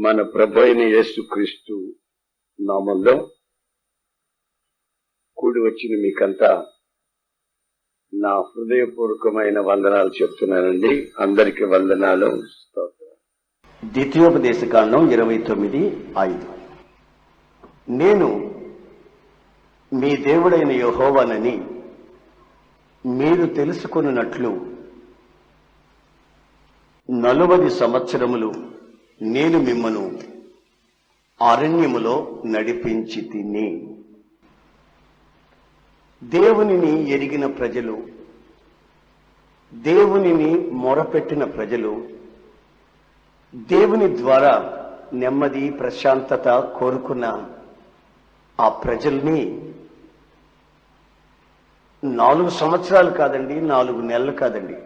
మన ప్రభు అయిన యేసుక్రీస్తు నామంలో కూడి వచ్చిన మీకంతా నా హృదయపూర్వకమైన వందనాలు చెప్తున్నానండి. అందరికి వందనాలు. ద్వితీయోపదేశకాండం 29:5. నేను మీ దేవుడైన యెహోవానని మీరు తెలుసుకొనున్నట్లు 40 సంవత్సరములు నేను మిమ్మను అరణ్యములో నడిపించి తిని. దేవునిని ఎరిగిన ప్రజలు, దేవునిని మొరపెట్టిన ప్రజలు, దేవుని ద్వారా నెమ్మది ప్రశాంతత కోరుకున్న ఆ ప్రజల్ని 4 సంవత్సరాలు కాదండి, 4 నెలలు కాదండి,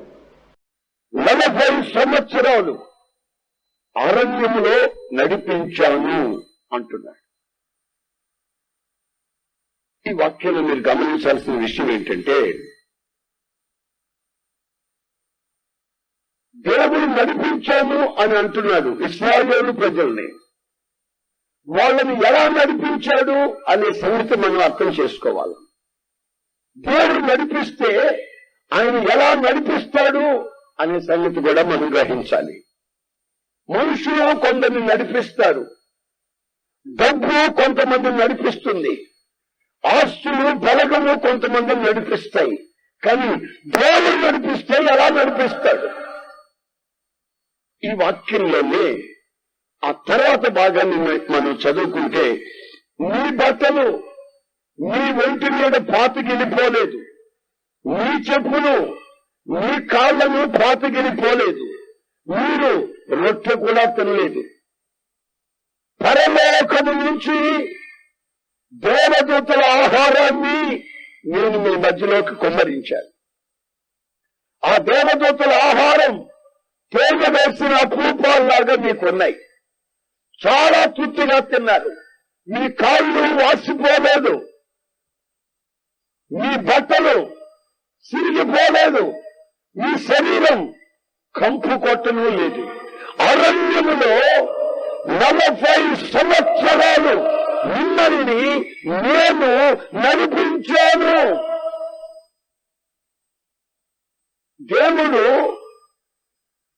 40 సంవత్సరాలు అరణ్యములో నడిపించాను అంటున్నాడు. ఈ వాక్యంలో మీరు గమనించాల్సిన విషయం ఏంటంటే, దేవుడు నడిపించాను అని అంటున్నాడు ఇశ్రాయేలు ప్రజల్ని. వాళ్ళని ఎలా నడిపించాడు అనే సంగతి మనం అర్థం చేసుకోవాలి. దేవుడు నడిపిస్తే ఆయన ఎలా నడిపిస్తాడు అనే సంగతి కూడా మనం గ్రహించాలి. మనుషులు కొందరిని నడిపిస్తారు, డబ్బు కొంతమందిని నడిపిస్తుంది, ఆస్తులు బలగము కొంతమందిని నడిపిస్తాయి. కానీ దేవుడు నడిపిస్తే ఎలా నడిపిస్తాడు? ఈ వాక్యంలోనే ఆ తర్వాత భాగాన్ని మనం చదువుకుంటే, నీ బట్టలు నీ ఒంటి మీద పాతికిలిపోలేదు, నీ చెప్పులు నీ కాళ్లను పాతికిలిపోలేదు, మీరు రొట్టె కూడా తినలేదు. పరలోకము నుంచి దేవదూతల ఆహారాన్ని నేను మీ మధ్యలోకి కుమ్మరించాను. ఆ దేవదూతల ఆహారం తేగ వేసిన అపూపాల్లాగా మీకున్నాయి. చాలా తృప్తిగా తిన్నారు. మీ కాళ్ళు వాసిపోలేదు, మీ బట్టలు సిరిగిపోలేదు, మీ శరీరం కంపు కొట్టను లేదు. అరణ్యములో 40 సంవత్సరాలు మిమ్మల్ని నేను నడిపించాను. దేవుడు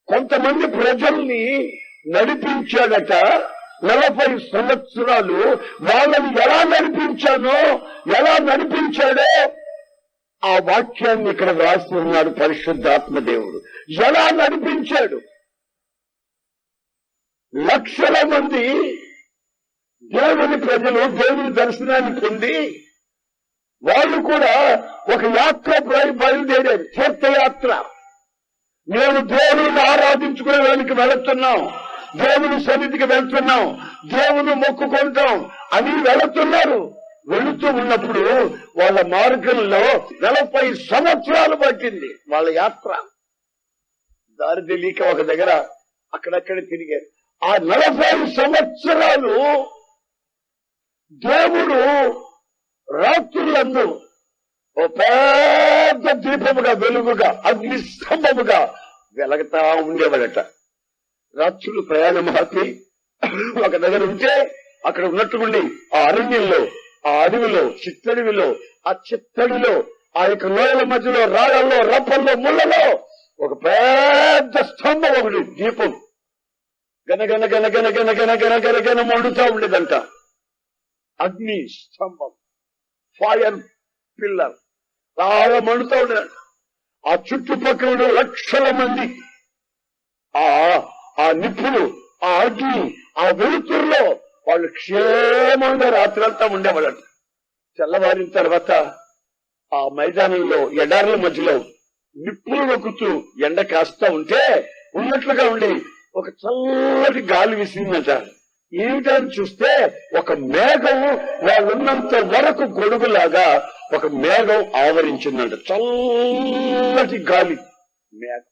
కొంతమంది ప్రజల్ని నడిపించాడట 40 సంవత్సరాలు. వాళ్ళని ఎలా నడిపించానో, ఎలా నడిపించాడో ఆ వాక్యాన్ని ఇక్కడ రాసి ఉన్నాడు పరిశుద్ధాత్మ దేవుడు. ఎలా నడిపించాడు? లక్షల మంది దేవుని ప్రజలు దేవుని దర్శనాన్ని పొంది వాళ్ళు కూడా ఒక యాత్ర బయలుదేరారు, తీర్థయాత్ర. మేము దేవుని ఆరాధించుకునేదానికి వెళుతున్నాం, దేవుని సన్నిధికి వెళ్తున్నాం, దేవుని మొక్కుకుంటాం అని వెళుతున్నారు. వెళుతూ ఉన్నప్పుడు వాళ్ళ మార్గంలో 40 సంవత్సరాలు పట్టింది వాళ్ళ యాత్ర. దారి తెలియక ఒక దగ్గర అక్కడక్కడ తిరిగారు. ఆ 40 సంవత్సరాలు దేవుడు రాత్రులందు ఓ పెద్ద దీపముగా, వెలుగుగా, అగ్ని స్తంభముగా వెలగతా ఉండేవాడట. రాత్రులు ప్రయాణం ఆపి ఒక దగ్గర ఉంటే అక్కడ ఉన్నట్టుకుండి ఆ అరణ్యంలో, ఆ అడవిలో, చిత్తడివిలో, ఆ చిత్తడిలో, ఆ యొక్క లోయల మధ్యలో, రాళ్లలో, రప్పల్లో, ముళ్లలో ఒక పెద్ద స్తంభం, ఒకటి దీపం గనగన గనగన గనగన గనగన గన మండుతా ఉండేదంట. అగ్ని స్తంభం, ఫైర్ పిల్లర్ బాగా మండుతా ఉండేదంట. ఆ చుట్టుపక్కల లక్షల మంది ఆ నిప్పులు, ఆ అగ్ని, ఆ వెలుతురులో వాళ్ళు క్షేమంగా రాత్రంతా ఉండేవాళ్ళట. తెల్లవారిన తర్వాత ఆ మైదానంలో ఎడార్ల మధ్యలో నిప్పులు నొక్కుతూ ఎండ కాస్తా ఉంటే ఉన్నట్లుగా ఉండి ఒక చల్లటి గాలి విసిందట. ఏమిటని చూస్తే ఒక మేఘం వాళ్ళున్నంత వరకు గొడుగులాగా ఒక మేఘం ఆవరించిందంట. చల్లటి గాలి మేఘం.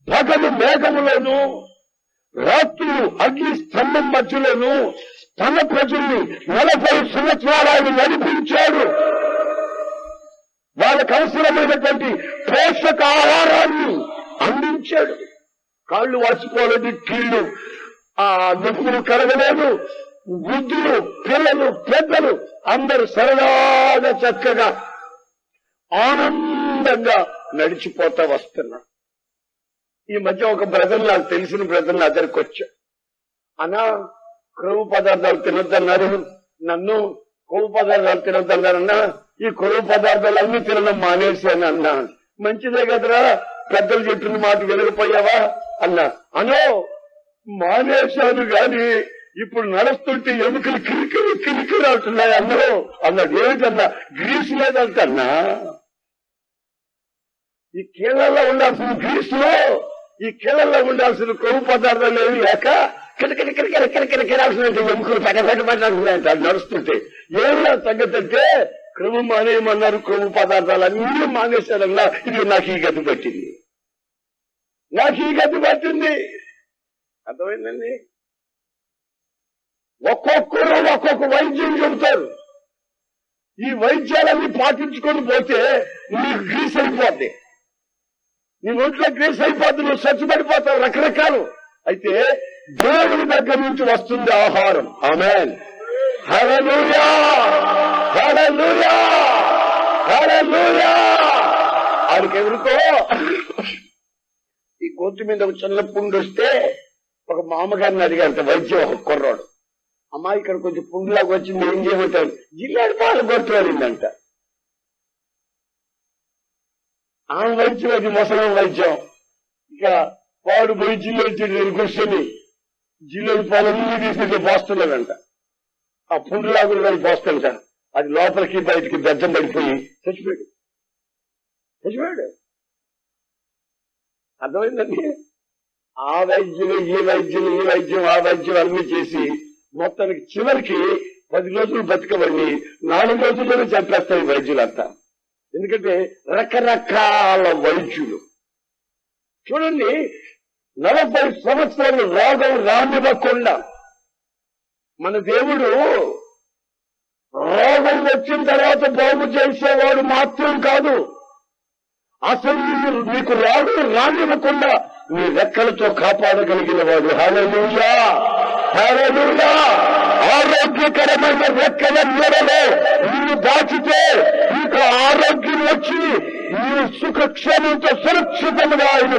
పగలు మేఘములోను, రాత్రులు అగ్ని స్తంభం మధ్యలోను తన ప్రజల్ని 40 సంవత్సరాలు ఆయన నడిపించాడు. వాళ్ళకు అవసరమైనటువంటి పోషక ఆహారాన్ని అందించాడు. కాళ్ళు వాచిపోలేదు, కీళ్లు ఆ నొప్పులు కలగలేదు. వృద్ధులు, పిల్లలు, పెద్దలు అందరూ సరదాగా చక్కగా ఆనందంగా నడిచిపోతా వస్తున్నారు. ఈ మధ్య ఒక బ్రదర్, నాకు తెలిసిన బ్రదర్ నా దగ్గరికి వచ్చా. అన్నా, కొవ్వు పదార్థాలు తినొద్దన్నారు, నన్ను కొవ్వు పదార్థాలు తినొద్దన్నారన్నా, ఈ కొవ్వు పదార్థాలు అన్ని తినడం మానేశాను అన్నా. మంచిదే కదరా, పెద్దలు చెప్పిన మాట వినకపోయావా అన్నా. అనో మానేశాను గాని ఇప్పుడు నడుస్తుంటే ఎముకలు కిరికిరి కిరికిరి అవుతున్నాయి అన్నారు అన్నాడు. ఏమిటన్నా, గ్రీసు లేదంటన్నా. ఈ కీళ్ళల్లో ఉండాల్సిన గ్రీసులో ఈ కీళ్ళల్లో ఉండాల్సిన కొవ్వు పదార్థాలు ఏమి లేక కిరకిరాల్సిన ఎముకలు పెట్టబెట్టబడి నడుస్తుంటే ఏమన్నా సంగతి అంటే క్రమం మానేయమన్నారు. కొవ్వు పదార్థాలు అన్నీ మానేశారన్నా. ఇది నాకు ఈ గతి పట్టింది, నాకు ఈ గతి పట్టింది. అర్థమైందండి? ఒక్కొక్కరు ఒక్కొక్క వైద్యం చెబుతారు. ఈ వైద్యాలన్నీ పాటించుకొని పోతే నీకు గ్రీస్ అయిపోద్ది, నీ ఒంట్లో గ్రీస్ అయిపోద్ది, నువ్వు స్వచ్ఛపడిపోతావు. రకరకాలు. అయితే దేవుని దగ్గర నుంచి వస్తుంది ఆహారం. ఆమేన్. హల్లెలూయా, హల్లెలూయా, హల్లెలూయా. ఆయనకి ఎవరికో ఈ గొంతు మీద ఒక చిన్న పుండు వస్తే ఒక మామగారిని అడిగారంట వైద్యం. ఒక కుర్రాడు, అమ్మా ఇక్కడ కొంచెం పుండులాగా వచ్చింది, ఏం చేయమంటారు? జిల్లాడు పాలు కొట్టుకోరిందంట. ఆమె వైద్యం అది ముసలం వైద్యం. ఇక వాడు పోయి జిల్లాడు కూర్చొని జిల్లాడు పాలన్నీ తీసుకెళ్ళి పోస్తున్నాడంట. ఆ పుండులాగులు కానీ పోస్తుంట, అది లోపలికి బయటికి బెజ్జం పడిపోయి చచ్చిపోయాడు. అర్థమైందండి? ఆ వైద్యం ఈ వైద్యం ఈ వైద్యం ఆ వైద్యం అన్ని చేసి మొత్తానికి చివరికి 10 రోజులు బతికబడి 4 రోజుల్లోనే చంపేస్తాయి వైద్యులంతా. ఎందుకంటే రకరకాల వైద్యులు. చూడండి, 40 సంవత్సరాలు రోగం రానివ్వకుండా మన దేవుడు రోగం వచ్చిన తర్వాత బాగు చేసేవాడు మాత్రం కాదు, అసలు నీకు రోగం రానివ్వకుండా నీ రెక్కలతో కాపాడగలిగిన వాడు. హల్లెలూయా, హల్లెలూయా. ఆరోగ్యకరమైన రెక్కల నీడలో నీవు దాచితే నీకు ఆరోగ్యం వచ్చి నీ సుఖక్షేమంతో సురక్షితంగా ఆయన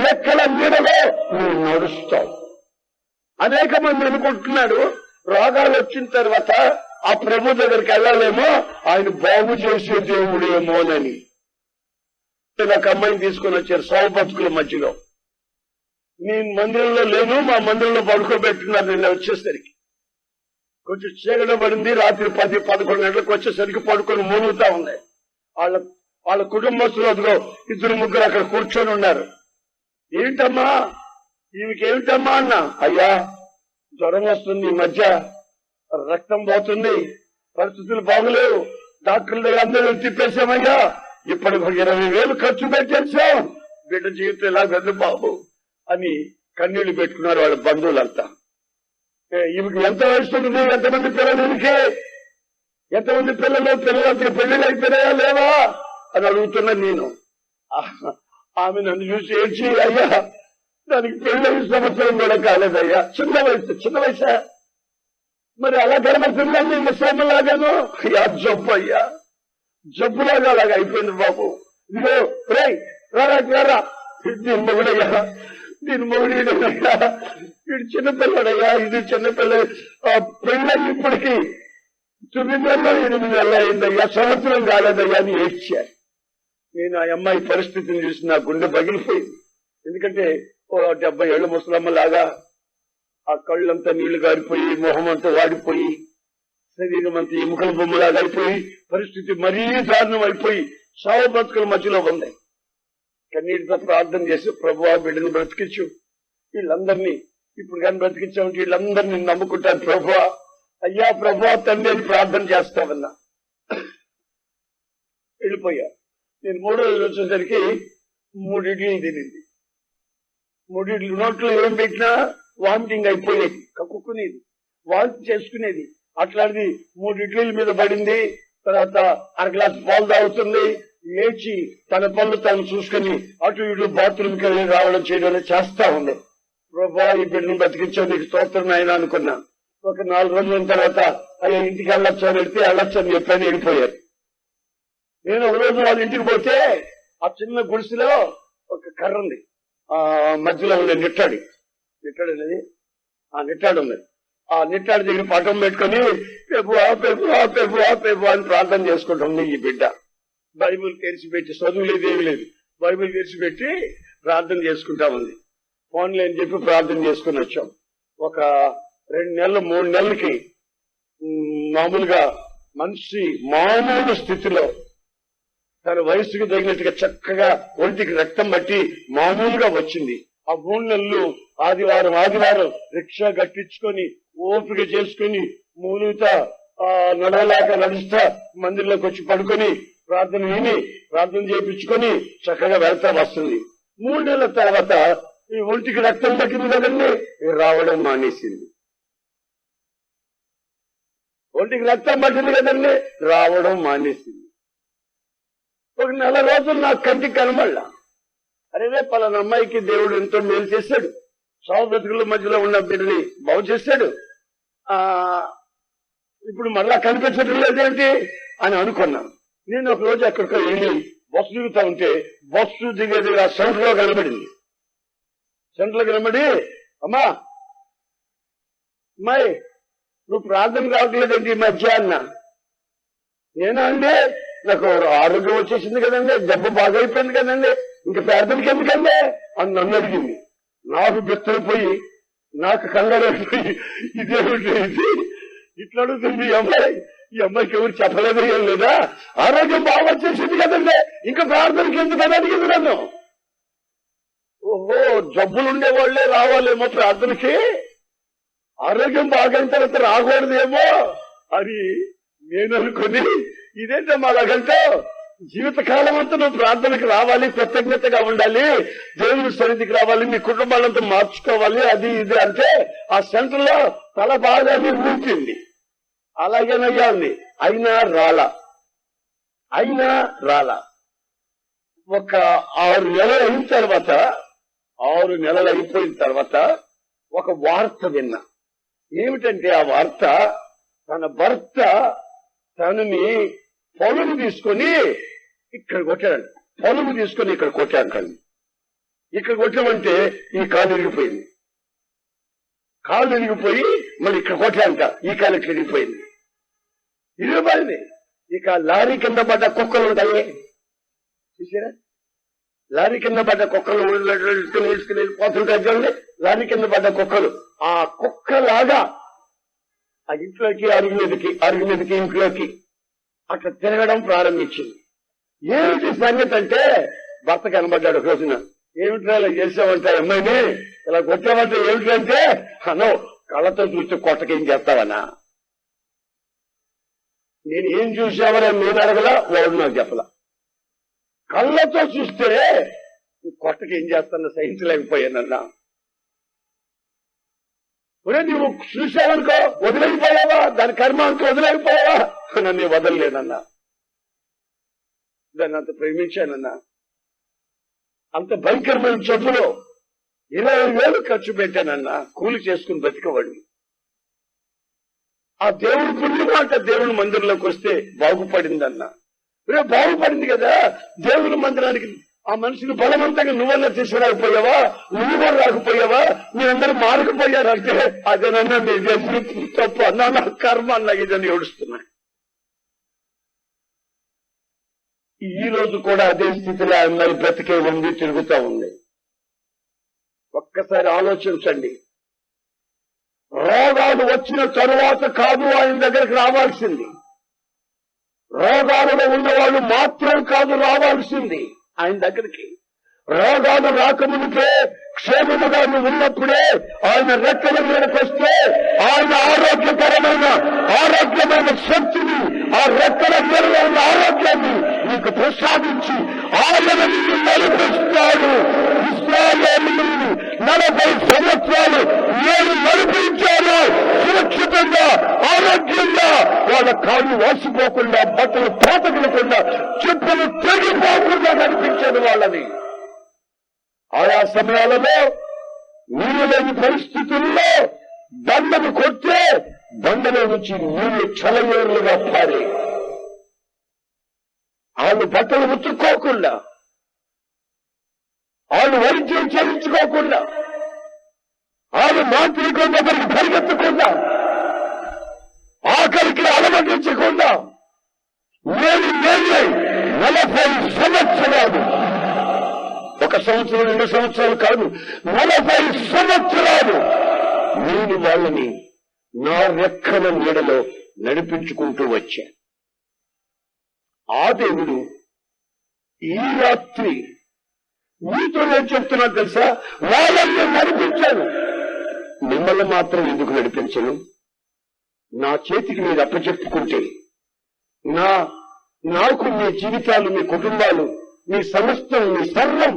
రెక్కల నీడలో నువ్వు నడుస్తావు. అనేక మంది అనుకుంటున్నాడు రోగాలు వచ్చిన తర్వాత ఆ ప్రభు దగ్గరికి వెళ్ళాలేమో, ఆయన బాగు చేసే దేవుడేమోనని. నాకు అమ్మాయిని తీసుకొని వచ్చారు సావు బతుకుల మధ్యలో. నేను మందిరంలో లేను, మా మందిరంలో పడుకోబెట్టున్నారు. నిన్న వచ్చేసరికి కొంచెం చీకటి పడింది. రాత్రి 10-11 గంటలకు వచ్చేసరికి పడుకొని మూలుగుతా ఉన్నాయి. వాళ్ళ కుటుంబస్తులు అదిగో 2-3 అక్కడ కూర్చొని ఉన్నారు. ఏంటమ్మా ఈమెకేమిటమ్మా అన్నా. అయ్యా జ్వరం వస్తుంది, ఈ మధ్య రక్తం పోతుంది, పరిస్థితులు బాగలేవు, డాక్టర్ల దగ్గర అందరూ తిప్పేశామయ్యా, ఇప్పటికి 20,000 ఖర్చు పెట్టేశాం, బిడ్డ జీవితం ఇలా వెళ్ళు బాబు అని కన్నీళ్లు పెట్టుకున్నారు వాళ్ళ బంధువులంతా. ఈమెకి ఎంత వయసు ఉంది, ఎంతమంది పిల్లలు, ఎంతమంది పిల్లలంతా పెళ్లిళ్ళు అయిపోయాయా లేవా అని అడుగుతున్నాను నేను. ఆమె నన్ను చూసి ఏడ్చి, అయ్యా దానికి పెళ్ళి సంవత్సరం కూడా కాలేదయ్యా, చిన్న వయసా, మరి అలా కనబడుతుందండి ముసలమ్మలాగాను. జబ్బు అయ్యా, జబ్బులాగా అలాగా అయిపోయింది బాబు. ఇదిగో రారా దీని మొగుడయ్యా, దీని మొగుడయ్యా, వీడు చిన్నపిల్లడయ్యా, ఇది చిన్నపిల్ల, పెళ్ళి ఇప్పటికీ 9 నెలలు 8 నెలలు అయిందయ్యా, సంవత్సరం కాలేదయ్యా అని ఏడ్చారు. నేను ఆ అమ్మాయి పరిస్థితిని చూసి నా గుండె పగిలిపోయింది. ఎందుకంటే 70 ఏళ్ల ముసలమ్మలాగా ఆ కళ్ళంతా నీళ్లు గారిపోయి, మొహం అంతా వాడిపోయి, శరీరం అంతా ఎముకల బొమ్మలాగా అయిపోయి, పరిస్థితి మరీ దారుణం అయిపోయి సావు బతుకుల మధ్యలో ఉంది. కన్నీటితో ప్రార్థన చేసి, ప్రభువా బిడ్డను బ్రతికించు, వీళ్ళందరినీ ఇప్పుడు కానీ బ్రతికించామంటే వీళ్ళందరినీ నమ్ముకుంటాను ప్రభువా, అయ్యా ప్రభువా తండ్రి అని ప్రార్థన చేస్తామన్నా. వెళ్ళిపోయా. నేను 3వ రోజు వచ్చేసరికి 3 ఇడ్లీలు తినింది. 3 ఇడ్లీ నోట్లో ఏం పెట్టినా వామిటింగ్ అయిపోయేది, కక్కుకునేది, వాంతి చేసుకునేది. అట్లాంటిది 3 ఇడ్లీల మీద పడింది. తర్వాత 1/2 గ్లాస్ పాలు తాగుతుంది, లేచి తన పనులు తను చూసుకుని అటు ఇటు బాత్రూమ్కి వెళ్ళి రావడం చేయడం చేస్తా ఉంది. ప్రభా ఈ బిడ్డను బతికించావు, నీకు స్తోత్రం ఆయన అనుకున్నా. ఒక 4 రోజుల తర్వాత అయ్యా ఇంటికి వెళ్ళొచ్చు అని వెళ్తే వెళ్ళొచ్చు అని చెప్పని వెళ్ళిపోయారు. నేను ఒక రోజు వాళ్ళ ఇంటికి పోతే ఆ చిన్న గుడిసెలో ఒక కర్ర ఉంది, ఆ మధ్యలో ఉండే నిట్టాడు అనేది ఆ నిట్టాడు ఉన్నది. ఆ నిట్టాడు దగ్గర పటం పెట్టుకుని పెబువా పెబువా పెబువా పెబువా అని ప్రార్థన చేసుకుంటుంది ఈ బిడ్డ. బైబిల్ తెరిచిపెట్టి, చదువు లేదు ఏమి లేదు, బైబిల్ తెరిచిపెట్టి ప్రార్థన చేసుకుంటా ఉంది. ఫోన్లో అని చెప్పి ప్రార్థన చేసుకుని వచ్చాం. ఒక 2 నెలలు 3 నెలలకి మామూలుగా మనిషి మామూలు స్థితిలో తన వయసుకు తగినట్టుగా చక్కగా ఒంటికి రక్తం బట్టి మామూలుగా వచ్చింది. ఆ 3 నెలలు ఆదివారం రిక్షా కట్టించుకొని ఓపిక చేసుకుని మూలుగుతా నడవలేక నడుస్తా మందిరంలోకి వచ్చి పడుకొని ప్రార్థన విని ప్రార్థన చేయించుకొని చక్కగా వెళ్తా వస్తుంది. 3 నెలల తర్వాత ఈ ఒంటికి రక్తం పట్టింది కదండి, రావడం మానేసింది. ఒంటికి రక్తం పట్టింది కదండి, రావడం మానేసింది. ఒక 1 నెల రోజులు నాకు కంటికి కనబడలా. అరే పలానా అమ్మాయికి దేవుడు ఎంతో మేలు చేశాడు, సావు బ్రతుకుల మధ్యలో ఉన్న బిడ్డని బాగు చేశాడు, ఇప్పుడు మళ్ళా కనిపించడం లేదేంటి అని అనుకున్నాను. నేను ఒక రోజు అక్కడికి వెళ్ళి బస్సు దిగుతా ఉంటే బస్సు దిగేది ఆ సెంటర్ లో కనబడింది. సెంటర్ లో కనబడి, అమ్మా అమ్మాయి నువ్వు ప్రార్థన రావట్లేదండి ఈ మధ్య అన్నా. నేనా అండి, నాకు ఆరోగ్యం వచ్చేసింది కదండి, జబ్బు బాగా అయిపోయింది కదండి, ఇంకా ప్రార్థనకి ఎందుకండి అని నన్ను అడిగింది. నాకు బిత్తరిపోయి నాకు కంగారైపోయి ఇదేమిటి ఇట్లా అడుగుతుంది ఈ అమ్మాయికి ఎవరు చెప్పలేదు ఏం లేదా, ఆరోగ్యం బాగా వచ్చేసింది కదండి ఇంకా ప్రార్థనకి ఎందుకని అడిగింది నన్ను. ఓహో జబ్బులు ఉండేవాళ్లే రావాలేమో ప్రార్థనకి, ఆరోగ్యం బాగైన తర్వాత రాకూడదేమో అని నేను అనుకుని, ఇదేంటమ్మా అలాగంటే జీవితకాలం అంతా నువ్వు ప్రార్థనకు రావాలి, కృతజ్ఞతగా ఉండాలి, దేవుని సన్నిధికి రావాలి, మీ కుటుంబాలంతా మార్చుకోవాలి, అది ఇది అంటే ఆ సెంటర్ లో తల బాగా ఊపింది. అలాగేనయ్యా ఉంది. అయినా రాలా. ఒక 6 నెలలు అయిన తర్వాత, 6 నెలలు అయిపోయిన తర్వాత ఒక వార్త విన్నా. ఏమిటంటే ఆ వార్త, తన భర్త తనని పొలం తీసుకొని ఇక్కడ కొట్టాడు, పొలం తీసుకొని ఇక్కడ కొట్టాడు. ఇక్కడ కొట్టామంటే ఈ కాలు ఇరిగిపోయింది, కాలు ఇరిగిపోయి మళ్ళీ ఇక్కడ కొట్టాక ఈ కాలు ఇక్కడ ఇరిగిపోయింది. ఇక లారీ కింద పడ్డ కుక్కలు ఉంటాయి చూసారా, లారీ కింద పడ్డ కుక్కలు వెళ్ళిపోతుంటాయి చూడండి, లారీ కింద పడ్డ కుక్కలు, ఆ కుక్కలాగా ఆ ఇంట్లోకి అరుగు మీదకి ఇంట్లోకి అట్లా తిరగడం ప్రారంభించింది. ఏమిటి సంగతి అంటే భర్త కనబడ్డాడు ఒక రోజున. ఏమిట్రా ఇలా చేసావంటే అమ్మాయిని ఇలా కొట్టావంటే ఏమిటంటే, అనో కళ్ళతో చూస్తే కొట్టకేం చేస్తావనా, నేను ఏం చూసావని నేను అడగలా, వాడు నాకు చెప్పలా. కళ్ళతో చూస్తే కొట్టకేం చేస్తాను సహించలేకపోయానన్నా. ఒరే నువ్వు చూసావనుకో వదిలేకపోయావా, దాని కర్మ అంతా వదిలేకపోయావా, నన్ను వదలలేనన్నా. దాన్ని అంత ప్రేమించానన్నా. అంత భయంకరమైన చెప్పులో 20,000 ఖర్చు పెట్టానన్నా, కూలి చేసుకుని బతికవాడిని. ఆ దేవుడు పుణ్యమా అంట దేవుని మందిరంలోకి వస్తే బాగుపడిందన్నా. బాగుపడింది కదా, దేవుని మందిరానికి ఆ మనిషిని బలవంతంగా నువ్వన్నా తీసుకురాకపోయావా, నువ్వు కూడా రాకపోయావా, మీరందరూ మారకపోయారంటే అదేనన్నా నీ తప్పు అన్నా, నా కర్మ అన్నా ఇదని ఏడుస్తున్నాయి. ఈ రోజు కూడా అదే స్థితిలో అమ్మాయి బ్రతికే ఉంది, తిరుగుతూ ఉంది. ఒక్కసారి ఆలోచించండి. రోగాలు వచ్చిన తరువాత కాదు ఆయన దగ్గరికి రావాల్సింది, రోగాలలో ఉన్నవాళ్ళు మాత్రం కాదు రావాల్సింది ఆయన దగ్గరికి. రోగాలు రాకముందుకే క్షేమముగా ఉన్నప్పుడే ఆయన రెక్కల మీదకి వస్తే ఆయన ఆరోగ్యమైన శక్తిని, ఆ రెక్కల మీద ఉన్న ఆరోగ్యాన్ని నీకు ప్రసాదించి ఆయన నిన్ను నడిపిస్తాడు. ఇశ్రాయేలును 40 సంవత్సరాలు నేను నడిపించాను సురక్షితంగా, ఆరోగ్యంగా. వాళ్ళ కాళ్ళు వాసిపోకుండా, బట్టలు పోతకలకుండా, చెప్పులు తెగిపోకుండా నడిపించాను వాళ్ళని. ఆయా సమయాలలో నీరు లేని పరిస్థితుల్లో బండను కొట్టే బండలో నుంచి నీళ్లు చలవేరులుగా పారే. వాళ్ళు బట్టలు ఉతుక్కోకుండా, వాళ్ళు వైద్యం చేయించుకోకుండా, వాళ్ళు మాంత్రికం దగ్గరికి పరిగెత్తకుండా, ఆకలికి అలమటించకుండా నేను 40 సంవత్సరాలు, 1 సంవత్సరం 2 సంవత్సరాలు కాదు, 40 సంవత్సరాలు నేను వాళ్ళని నా రెక్కల నీడలో నడిపించుకుంటూ వచ్చా. ఆ దేవుడు ఈ రాత్రి మీతో నేను చెప్తున్నా తెలుసా, వాళ్ళని నడిపించాను, మిమ్మల్ని మాత్రం ఎందుకు నడిపించను? నా చేతికి మీరు అప్పచెప్పుకుంటే, నాకు మీ జీవితాలు, మీ కుటుంబాలు, మీ సమస్తం, మీ సర్వం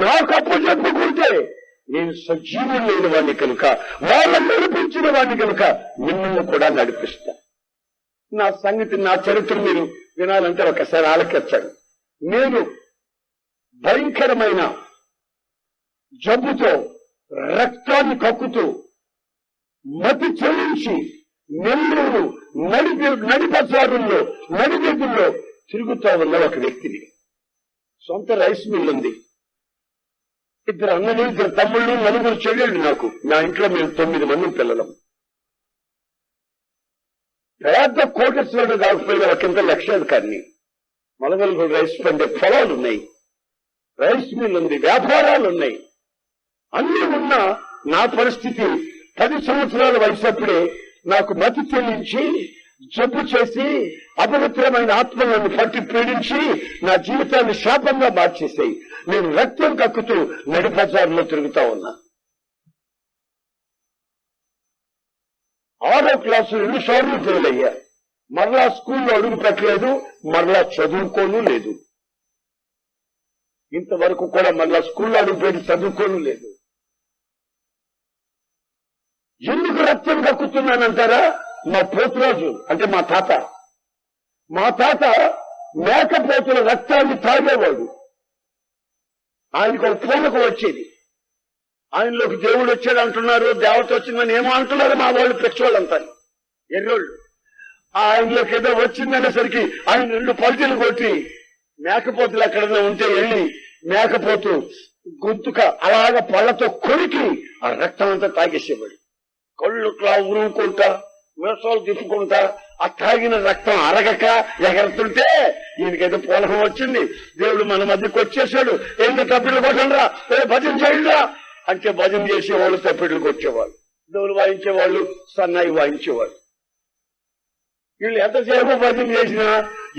నాకు అప్పచెప్పుకుంటే, నేను సజీవం లేని వాడిని కనుక, వాళ్ళని నడిపించిన వాడిని కనుక మిమ్మల్ని కూడా నడిపిస్తా. నా సంగతి, నా చరిత్ర మీరు వినాలంటే ఒకసారి ఆలకించండి. నేను భయంకరమైన జబ్బుతో, రక్తాన్ని కక్కుతూ, మతి చెల్లించి నెల్లూరు నడిబజారుల్లో, నడివీధుల్లో తిరుగుతా ఉన్న ఒక వ్యక్తిని. సొంత రైస్ మిల్ ఉంది, 2 అన్నలు, 2 తమ్ముళ్ళు, 4 చెల్లెళ్ళు. నాకు నా ఇంట్లో మేము 9 మంది పిల్లలం. పెద్ద కోటేశ్వరుడు కాకపోయినా ఒకంత లక్షాధికారిని. మొలగలు రైస్ పండే పొలాలు ఉన్నాయి, రైస్ మిల్ ఉంది, వ్యాపారాలు ఉన్నాయి. అన్ని ఉన్నా నా పరిస్థితి 10 సంవత్సరాల వయసప్పుడే నాకు మతి చెల్లించి, జబ్బు చేసి, అపవిత్రమైన ఆత్మలను పట్టి పీడించి నా జీవితాన్ని శాపంగా మార్చేసాయి. నేను రక్తం కక్కుతూ నడిబజార్లో తిరుగుతా ఉన్నా. 6వ క్లాసు 2 సార్లు ఫెయిల్ అయ్యా. మరలా స్కూల్లో అడుగు పెట్టలేదు, మరలా చదువుకోను లేదు. ఇంతవరకు కూడా మరలా స్కూల్లో అడుగు పెట్టి చదువుకోను లేదు. ఎందుకు రక్తం కక్కుతున్నానంటారా? మా పోతురాజు అంటే మా తాత మేకపోతుల రక్తాన్ని తాగేవాడు. ఆయనకు ఒక పూనకం వచ్చేది. ఆయనలోకి దేవుడు వచ్చాడు అంటున్నారు, దేవత వచ్చిందని ఏమో అంటున్నారు మా వాళ్ళు, పెచ్చోళ్ళు అంటారు, ఎర్రోళ్ళు. ఆయనలోకి ఏదో వచ్చిందనేసరికి ఆయన 2 పల్టీలు కొట్టి, మేకపోతులు ఎక్కడైనా ఉంటే వెళ్ళి మేకపోతు గొంతుక అలాగ పళ్ళతో కొరికి ఆ రక్తం అంతా తాగేసేవాడు. కళ్ళు ఉరుముకుంటా, మీసాలు తిప్పుకుంటా, ఆ తాగిన రక్తం అరగక ఎగరుతుంటే ఈయనకైతే పూనకం వచ్చింది. దేవుడు మన మధ్యకి వచ్చేసాడు. ఏంటో తప్పిళ్ళు కొట్టండిరా, భజన చేయండిరా అంటే భజన చేసేవాళ్ళు, తప్పిళ్ళు కొట్టేవాళ్ళు, డోలు వాయించేవాళ్ళు, సన్నాయి వాయించేవాళ్ళు. వీళ్ళు ఎంతసేపు భజన చేసినా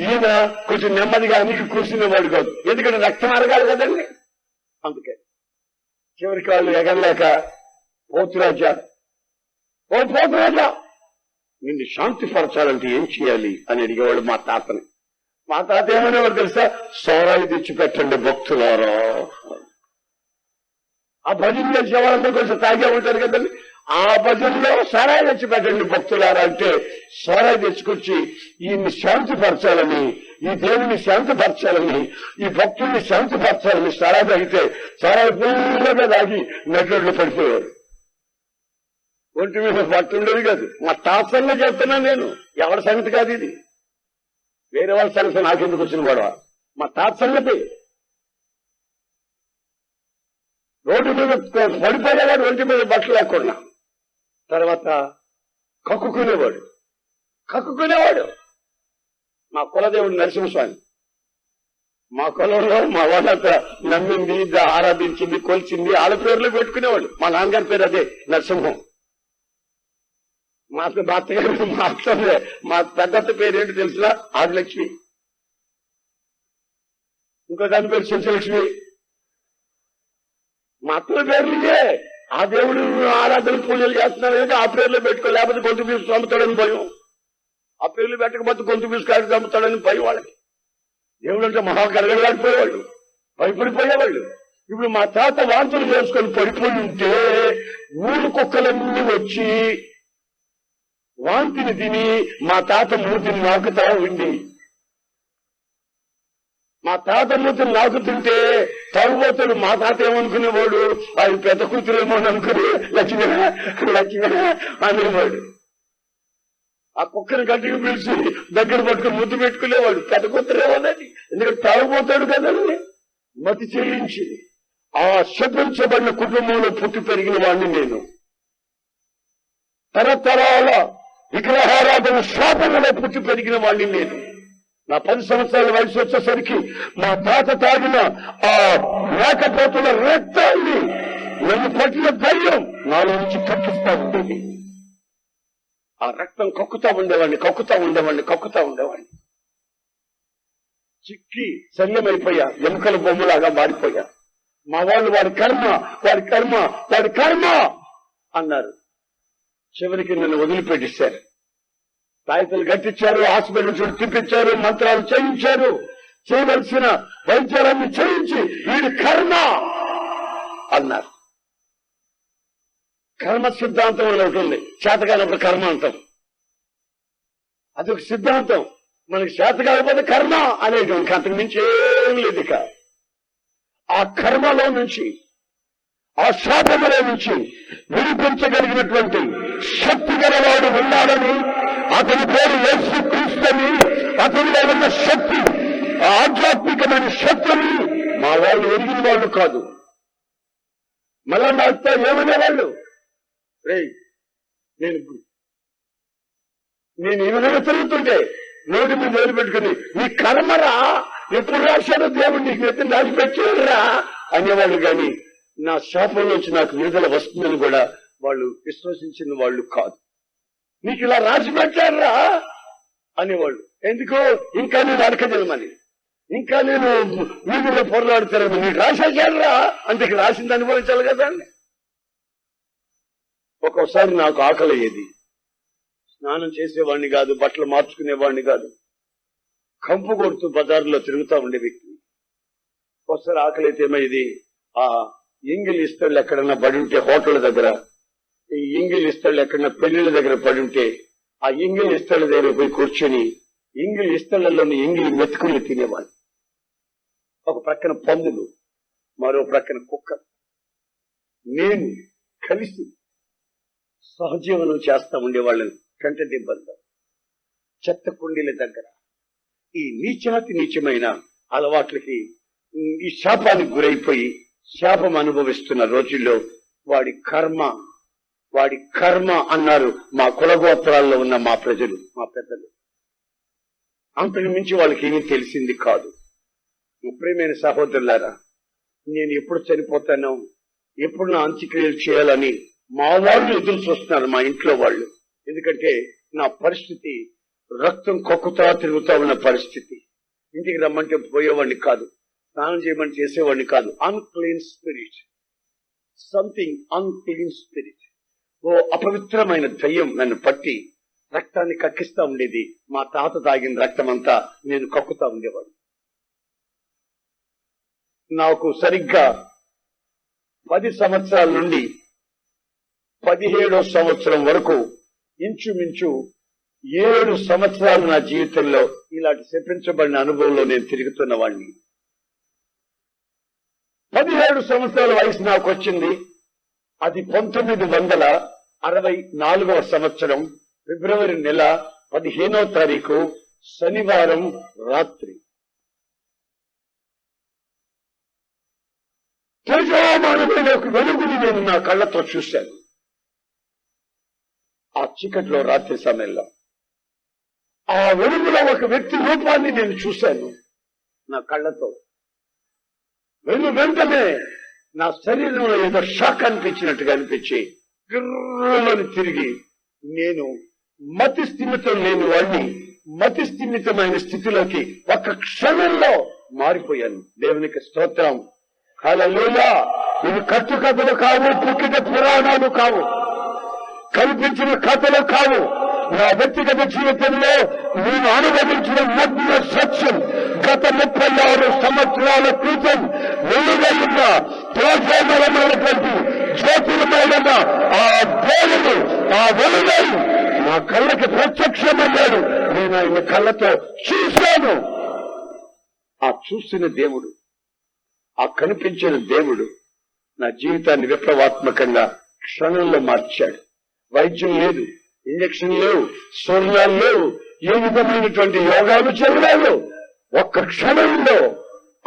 ఈయన కొంచెం నెమ్మదిగా అనికి కూర్చునేవాడు కాదు, ఎందుకంటే రక్తం అరగాలి కదండి. అందుకే చివరికి వాళ్ళు ఎగరలేక, పోతురాజా నిన్ను శాంతిపరచాలంటే ఏం చేయాలి అని అడిగేవాడు మా తాతని. మా తాత ఏమనేవాడు తెలుసా? సోరాయి తెచ్చిపెట్టండి భక్తులారా. ఆ భజన చేసే వాళ్ళందరూ కొంచెం తాగే ఉంటారు కదండి. ఆ భజనలో సరాయి తెచ్చిపెట్టండి భక్తులారా అంటే సరాయి తెచ్చుకొచ్చి ఈయన్ని శాంతిపరచాలని, ఈ దేవుని శాంతిపరచాలని, ఈ భక్తుల్ని శాంతిపరచాలని సరాయి తాగితే సరాయి పూర్తిగా తాగి నటుళ్ళు పడిపోయారు. ఒంటి మీద పట్టుండేది కాదు. మా తాతల్లో చెప్తున్నాను నేను, ఎవరి సంగతి కాదు ఇది, వేరే వాళ్ళ సంగతి నాకెందుకు వచ్చిన గొడవ. మా తాత సంగతి. రోడ్డు మీద పడిపోయేవాడు, ఒంటి మీద బట్టలు లేకుండా. తర్వాత కక్కుకునేవాడు. మా కులదేవుడు నరసింహస్వామి. మా కులంలో మా వాళ్ళంతా నమ్మింది, ఆరాధించింది, కొలిచింది, వాళ్ళ పేర్లు పెట్టుకునేవాళ్ళు. మా నాన్నగారి పేరు అదే, నరసింహం. మా అత్తగారు మా పెద్దత్త పేరు ఏంటి తెలుసులా? ఆదిలక్ష్మి. ఇంకో దాని పేరు శంశలక్ష్మి. మా అత్తల పేర్లు ఇదే. ఆ దేవుడు ఆరాధన పూజలు చేస్తున్నారు కనుక ఆ పేర్లు పెట్టుకో, లేకపోతే గొంతు పీసు చంపుతాడని భయం. ఆ పేర్లు పెట్టకపోతే గొంతు పీసు కాడి చంపుతాడని భయం వాళ్ళకి. దేవుడు అంటే మహా గడగడలాడిపోయేవాళ్ళు, భయపడిపోయేవాళ్ళు. ఇప్పుడు మా తాత వాంతులు చేసుకొని పడిపోయి ఉంటే ఊరు కుక్కలన్నీ వచ్చి వాంతిని తిని మా తాత మూతిని నాకుతా ఉంది. మా తాత మూతిని నాకుతుంటే తాగుబోతాడు. మా తాత ఏమనుకునేవాడు, ఆయన పెద్ద కూతురేమో అని అనుకుని లక్ష్మి లక్ష్మి అనేవాడు. ఆ కుక్కని గట్టిగా పిలిచి దగ్గర పట్టుకుని ముద్దు పెట్టుకునేవాడు, పెద్ద కూతురేమోనని. ఎందుకంటే తాగుబోతాడు కదండి. మతి చెల్లించి ఆ శపించబడిన కుటుంబంలో పుట్టి పెరిగిన వాడిని నేను. తరతరాల విగ్రహారాధన శాపంలో పుట్టి పెరిగిన వాడిని నేను. నా 10 సంవత్సరాల వయసు వచ్చేసరికి మా తాత తాగిన ఆ మేకపోతుల రక్తాన్ని నన్ను పట్టిన ధైర్యం నాలో నుంచి కక్కిస్తా ఉండేది. ఆ రక్తం కక్కుతా ఉండేవాడిని. చిక్కి శల్యమైపోయా, ఎముకల బొమ్మలాగా మారిపోయా. మా వాళ్ళు వాడి కర్మ అన్నారు. చివరికి నన్ను వదిలిపెట్టిస్తారు. తాయితలు కట్టించారు, హాస్పిటల్ చుట్టూ తిప్పించారు, మంత్రాలు చేయించారు. చేయవలసిన వైద్యాలన్నీ చేయించి వీడి కర్మ అన్నారు. కర్మ సిద్ధాంతం అని ఉంటుంది. చేతకానప్పుడు కర్మ అంటాం. అదొక సిద్ధాంతం. మనకి చేత కాకపోతే కర్మ అనేటువంటి అంతకు మించి ఏం లేదు. ఇక ఆ కర్మలో నుంచి, ఆ శాపములో నుంచి విడిపించగలిగినటువంటి శక్తి గలవాడు ఉన్నాడని, అతని పేరు యేసు క్రీస్తుని, అతనిలో ఉన్న శక్తి, ఆధ్యాత్మికమైన శక్తిని మా వాళ్ళు ఎరిగిన వాళ్ళు కాదు. మళ్ళా నాతో ఏమనేవాళ్ళు, నేను ఏమైనా తిరుగుతుంటే నోటి మీద వేలు పెట్టుకుని నీ కర్మరా, ఎప్పుడు రాశాడో దేవుడు నీకు ఎత్తి రాసిపెట్టాడురా అనేవాళ్ళు. కానీ నా శాపం నుంచి నాకు విడుదల వస్తుందని కూడా వాళ్ళు విశ్వసించిన వాళ్ళు కాదు. నీకు ఇలా రాసి పెట్టారా అనేవాళ్ళు. ఎందుకో ఇంకా నేను అడకజలమని, ఇంకా నేను వీధిలో పొరలాడుతారని. నీకు రాసేసారా అంటే రాసింది అనుభవించాలి కదా అండి. ఒక్కోసారి నాకు ఆకలి అయ్యేది. స్నానం చేసేవాడిని కాదు, బట్టలు మార్చుకునేవాడిని కాదు, కంపు కొడుతూ బజార్లో తిరుగుతూ ఉండే వ్యక్తి. ఒకసారి ఆకలి అయితే ఏమైంది, ఆ ఇంగిల్ ఇస్తళ్ళు ఎక్కడన్నా పడి ఉంటే హోటల్ దగ్గర, ఈ ఇంగిల్ ఇస్తళ్ళు ఎక్కడన్నా పెళ్లిళ్ళ దగ్గర పడి ఉంటే ఆ ఇంగిల్ ఇస్తళ్ళ దగ్గర పోయి కూర్చొని ఇంగిల్ ఇస్తళ్లలోని ఇంగిలి మెతుకులు తినేవాడిని. ఒక ప్రక్కన పందులు, మరో ప్రక్కన కుక్క, నేను కలిసి సహజీవనం చేస్తా ఉండేవాళ్ళని. కంట దిబ్బల్లో, చెత్త కుండీల దగ్గర ఈ నీచమైన అలవాట్లకి, ఈ శాపానికి గురైపోయి శాపం అనుభవిస్తున్న రోజుల్లో వాడి కర్మ అన్నారు మా కులగోత్రాల్లో ఉన్న మా ప్రజలు, మా పెద్దలు. అంతకు మించి వాళ్ళకి ఏమీ తెలిసింది కాదు. ప్రియమైన సహోదరులారా, నేను ఎప్పుడు చనిపోతానో, ఎప్పుడు నా అంత్యక్రియలు చేయాలని మా వాళ్ళు ఎదురు చూస్తున్నారు, మా ఇంట్లో వాళ్ళు. ఎందుకంటే నా పరిస్థితి రక్తం కొక్కుతా తిరుగుతా ఉన్న పరిస్థితి. ఇంటికి రమ్మంటే పోయేవాడిని కాదు, స్నానం చేయమని చేసేవాడిని కాదు. Unclean spirit, something unclean spirit, ఓ అపవిత్రమైన దయ్యం నన్ను పట్టి రక్తాన్ని కక్కిస్తా ఉండేది. మా తాత తాగిన రక్తం అంతా నేను కక్కుతా ఉండేవాడు. నాకు సరిగ్గా 10 సంవత్సరాల నుండి 17వ సంవత్సరం వరకు ఇంచుమించు 7 సంవత్సరాలు నా జీవితంలో ఇలాంటి శపించబడిన అనుభవంలో నేను తిరుగుతున్న వాడిని. 17 సంవత్సరాల వయసు నాకు వచ్చింది. అది 1964వ సంవత్సరం ఫిబ్రవరి నెల 15వ తారీఖు శనివారం రాత్రి. తేజోమానమైన ఒక వెలుగుని నేను నా కళ్ళతో చూశాను. ఆ చీకట్లో రాత్రి సమయంలో ఆ వెలుగులో ఒక వ్యక్తి రూపాన్ని నేను చూశాను నా కళ్ళతో. వెంటనే నా శరీరంలో ఏదో షాక్ అనిపించినట్టుగా అనిపించి గిర్రమని తిరిగి నేను మతి స్థిమితం లేని వాడిని మతి స్థిమితమైన స్థితిలోకి ఒక క్షణంలో మారిపోయాను. దేవునికి స్తోత్రం. హల్లెలూయా. ఇవి కట్టు కథలు కావు, పుట్టిన పురాణాలు కావు, కల్పించిన కథలు కావు. నా వ్యక్తిగత జీవితంలో నేను అనుభవించిన నగ్న సత్యం. గత 36 సంవత్సరాల క్రితం వెలుగైన తేజోమయమైనటువంటి జ్యోతిర్మయమైన ఆ దేవుడు, ఆ వెలుగై నా కళ్ళకి ప్రత్యక్షమయ్యాడు. నేను ఆయన కళ్ళతో చూశాను. ఆ చూసిన దేవుడు ఆ కనిపించిన దేవుడు నా జీవితాన్ని విప్లవాత్మకంగా క్షణంలో మార్చాడు. వైద్యం లేదు, ఇంజక్షన్ లేవు, సూర్యాలు లేవు, ఏ విధమైనటువంటి యోగాలు చేయలేదు. ఒక్క క్షణంలో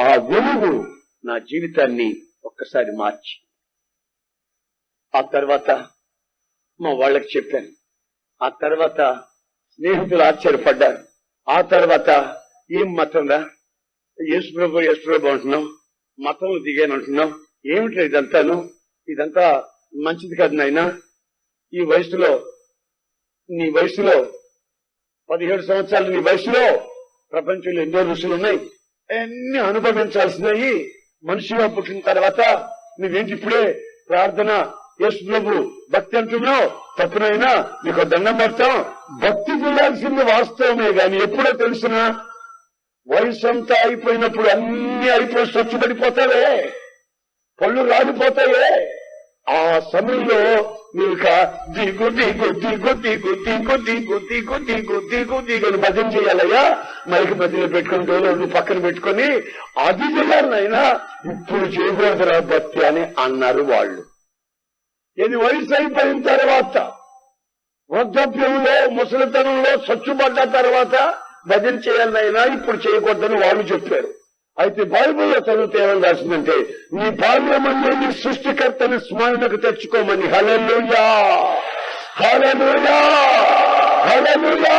ఆ వెలుగు నా జీవితాన్ని ఒక్కసారి మార్చి, ఆ తర్వాత మా వాళ్ళకి చెప్పాను. ఆ తర్వాత స్నేహితులు ఆశ్చర్యపడ్డారు. ఆ తర్వాత ఏం మతంరా, యేసు ప్రభు అంటున్నావు, మతంలో దిగాను అంటున్నావు, ఏమిట్రా ఇదంతాను, ఇదంతా మంచిది కాదు నాయనా. ఈ వయసులో, నీ వయసులో 17 సంవత్సరాలు, నీ వయసులో ప్రపంచంలో ఎన్నో రుసులు ఉన్నాయి, అన్ని అనుభవించాల్సినవి. మనిషిగా పుట్టిన తర్వాత నువ్వేంటి ఇప్పుడే ప్రార్థన, యేసు ప్రభు భక్తి అంటున్నావు, తప్పునైనా నీకు దండం పెడతాం. భక్తి చేయాల్సింది వాస్తవమే గాని ఎప్పుడో తెలుసునా, వయసు అంతా అయిపోయినప్పుడు అన్ని అయిపోయి స్వచ్ఛపడిపోతావే, పళ్ళు రాలిపోతాయే. ఆ సమయంలో నీకు దిగు దిగు దిగు దిగు దిగు దిగు దిగు దిగు దిగు దిగుని భజన చేయాలయ్యా. మైకి మధ్యలో పెట్టుకుని డోలు పక్కన పెట్టుకుని అది చేయాలైనా ఇప్పుడు చేయకూడదురా భక్తి అని అన్నారు వాళ్ళు. ఇది వయసు అయిపోయిన తర్వాత, వృద్ధాప్యంలో, ముసలితనంలో స్వచ్ఛపడ్డ తర్వాత భజన చేయాలైనా ఇప్పుడు చేయకూడదని వాళ్ళు చెప్పారు. అయితే బైబిల్లో చదివితే ఏమని రాసిందంటే, నీ బాల్యమందు నీ సృష్టికర్తని స్మరణకు తెచ్చుకోమని. హల్లెలూయా, హల్లెలూయా, హల్లెలూయా.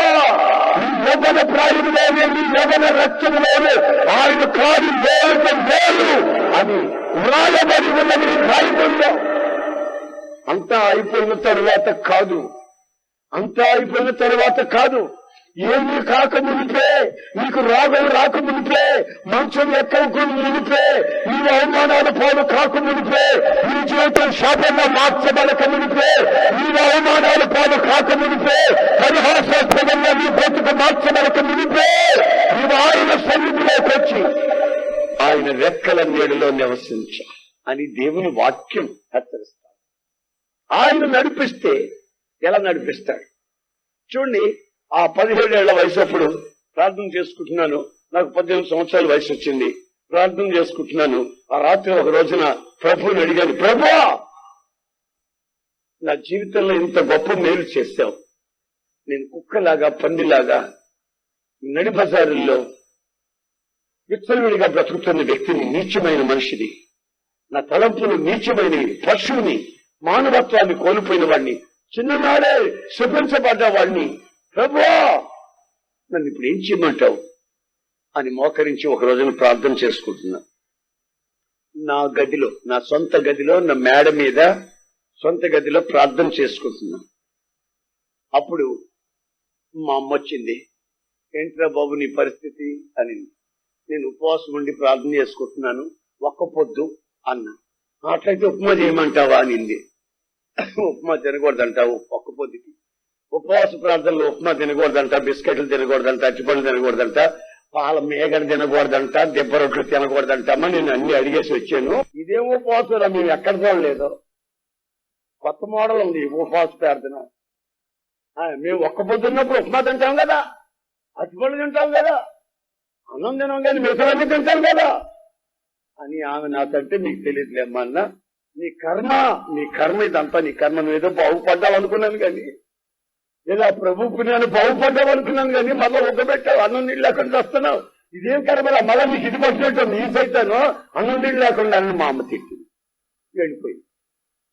నీ యవ్వన ప్రాయులోనే, నీ యవ్వన రక్షణలోనే ఆయన కాదు వేరు వేరు అని వ్రాయబడి ఉన్నది బైబిల్లో. అంతా అయిపోయిన తరువాత కాదు, అంతా అయిపోయిన తరువాత కాదు, ఏమీ కాకమునిపే, నీకు రోగం రాకమునిపే, మంచం ఎక్కకు మునిపే, నీవు అవమానాల పాలు కాకమునిపే, నీ జీవితం శాపంగా మార్చబడకమునిపే, నీవు అవమానాల పాలు కాకమునిపే, పరిహాసాస్పదంగా నీ బ్రతుకు మార్చబడకమునిపే, నీవు ఆయన సన్నిధిలోకి వచ్చి ఆయన రెక్కల నీడలో నివసించ అని దేవుని వాక్యం హెచ్చరిస్తాడు. ఆయన నడిపిస్తే ఎలా నడిపిస్తాడు చూడండి. ఆ 17 ఏళ్ల వయసు అప్పుడు ప్రార్థన చేసుకుంటున్నాను. నాకు 18 సంవత్సరాల వయసు వచ్చింది. ప్రార్థన చేసుకుంటున్నాను. ఆ రాత్రి ఒక రోజున ప్రభువుని అడిగాను, ప్రభువా, నా జీవితంలో ఇంత గొప్ప మేలు చేశావు. నేను కుక్కలాగా, పందిలాగా నడి బజారుల్లో విచ్చలవిడిగా బ్రతుకుతున్న వ్యక్తిని, నీచమైన మనిషిని, నా తలంపులు నీచమైనవి, పశువుని, మానవత్వాన్ని కోల్పోయిన వాడిని, చిన్ననాడే శపించబడ్డ వాడిని, ప్రభువా నన్ను ఇప్పుడు ఏం చేయమంటావు అని మోకరించి ఒక రోజున ప్రార్థన చేసుకుంటున్నా. నా గదిలో, నా సొంత గదిలో, నా మేడ మీద సొంత గదిలో ప్రార్థన చేసుకుంటున్నా. అప్పుడు మా అమ్మ వచ్చింది. ఏంట్రా బాబు నీ పరిస్థితి అని. నేను ఉపవాసం ఉండి ప్రార్థన చేసుకుంటున్నాను, ఒక్క పొద్దు అన్నా. అట్లయితే ఉప్మా చేయమంటావా అనింది. ఉప్మా తినకూడదంటావు ఒక్క పొద్దుకి, ఉపవాస ప్రార్థనలు ఉప్మా తినకూడదంట, బిస్కెట్లు తినకూడదంట, అచ్చిపళ్ళు తినకూడదంట, పాల మేగడ తినకూడదంట, దెబ్బ రొట్లు తినకూడదంటామా. నేను అన్ని అడిగేసి వచ్చాను. ఇదేమో ఉపవాసం మేము ఎక్కడ చూడలేదు, కొత్త మోడల్ ఉంది ఉపవాస ప్రార్థన. మేము ఒక్క పొద్దున్నప్పుడు ఉప్మా తింటాం కదా, అచ్చిపళ్ళు తింటాం కదా, అన్నం తినాం కానీ మిగతాన్ని తింటాం కదా అని ఆమె నాకంటే నీకు తెలియదులేమ్మా అన్న, నీ కర్మ ఇదంతా నీ కర్మ, నువ్వేదో బాగుపడ్డావనుకున్నాను కానీ, లేదా ప్రభు పుణ్యాన్ని బాగుపడ్డావనుకున్నాను కానీ మళ్ళీ ఉగ్గబెట్టావు, అన్నం నీళ్ళు లేకుండా వస్తున్నావు. ఇదేం కర్మలా, మళ్ళీ నీకు ఇది పట్టినట్టు నీ సైతాను అన్నం నీళ్ళు లేకుండా అని మా అమ్మ తిట్టింది. వెళ్ళిపోయింది.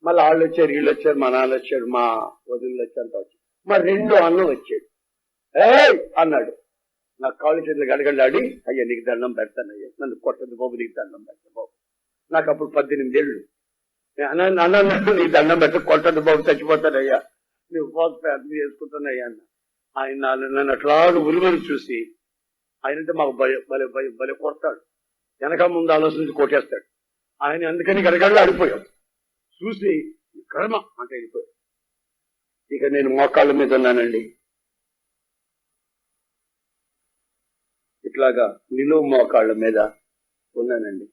మళ్ళీ వాళ్ళు వచ్చారు, వీళ్ళు వచ్చారు, మా నాన్న వచ్చాడు, మా వదిలి వచ్చారంతా వచ్చారు. మరి 2 అన్నం వచ్చాడు. అన్నాడు. నా కాళ్ళు చేతులు గడగడలాడి, అయ్యా నీకు దండం పెడతానయ్యా, నన్ను కొట్టదు బాబు, నీకు దండం పెడతా బాబు. నాకు అప్పుడు 18 ఏళ్ళు. అన్న నీకు దండం పెట్ట, కొట్టదు బాబు, చచ్చిపోతానయ్యా, నీ ఉపవాస ప్రార్థన చేసుకుంటానయ్యా అన్న. ఆయన నన్ను అట్లాగా ఉరుమని చూసి, ఆయనంటే మాకు భలే కొడతాడు, వెనక ముందు ఆలోచించి కొట్టేస్తాడు. ఆయన అందుకని గడగడలు ఆడిపోయాం. చూసి కర్మ అంటే వెళ్ళిపోయాడు. ఇక నేను మోకాళ్ళ మీద ఉన్నానండి. ఇట్లాగా నిలువు మోకాళ్ళ మీద ఉన్నానండి.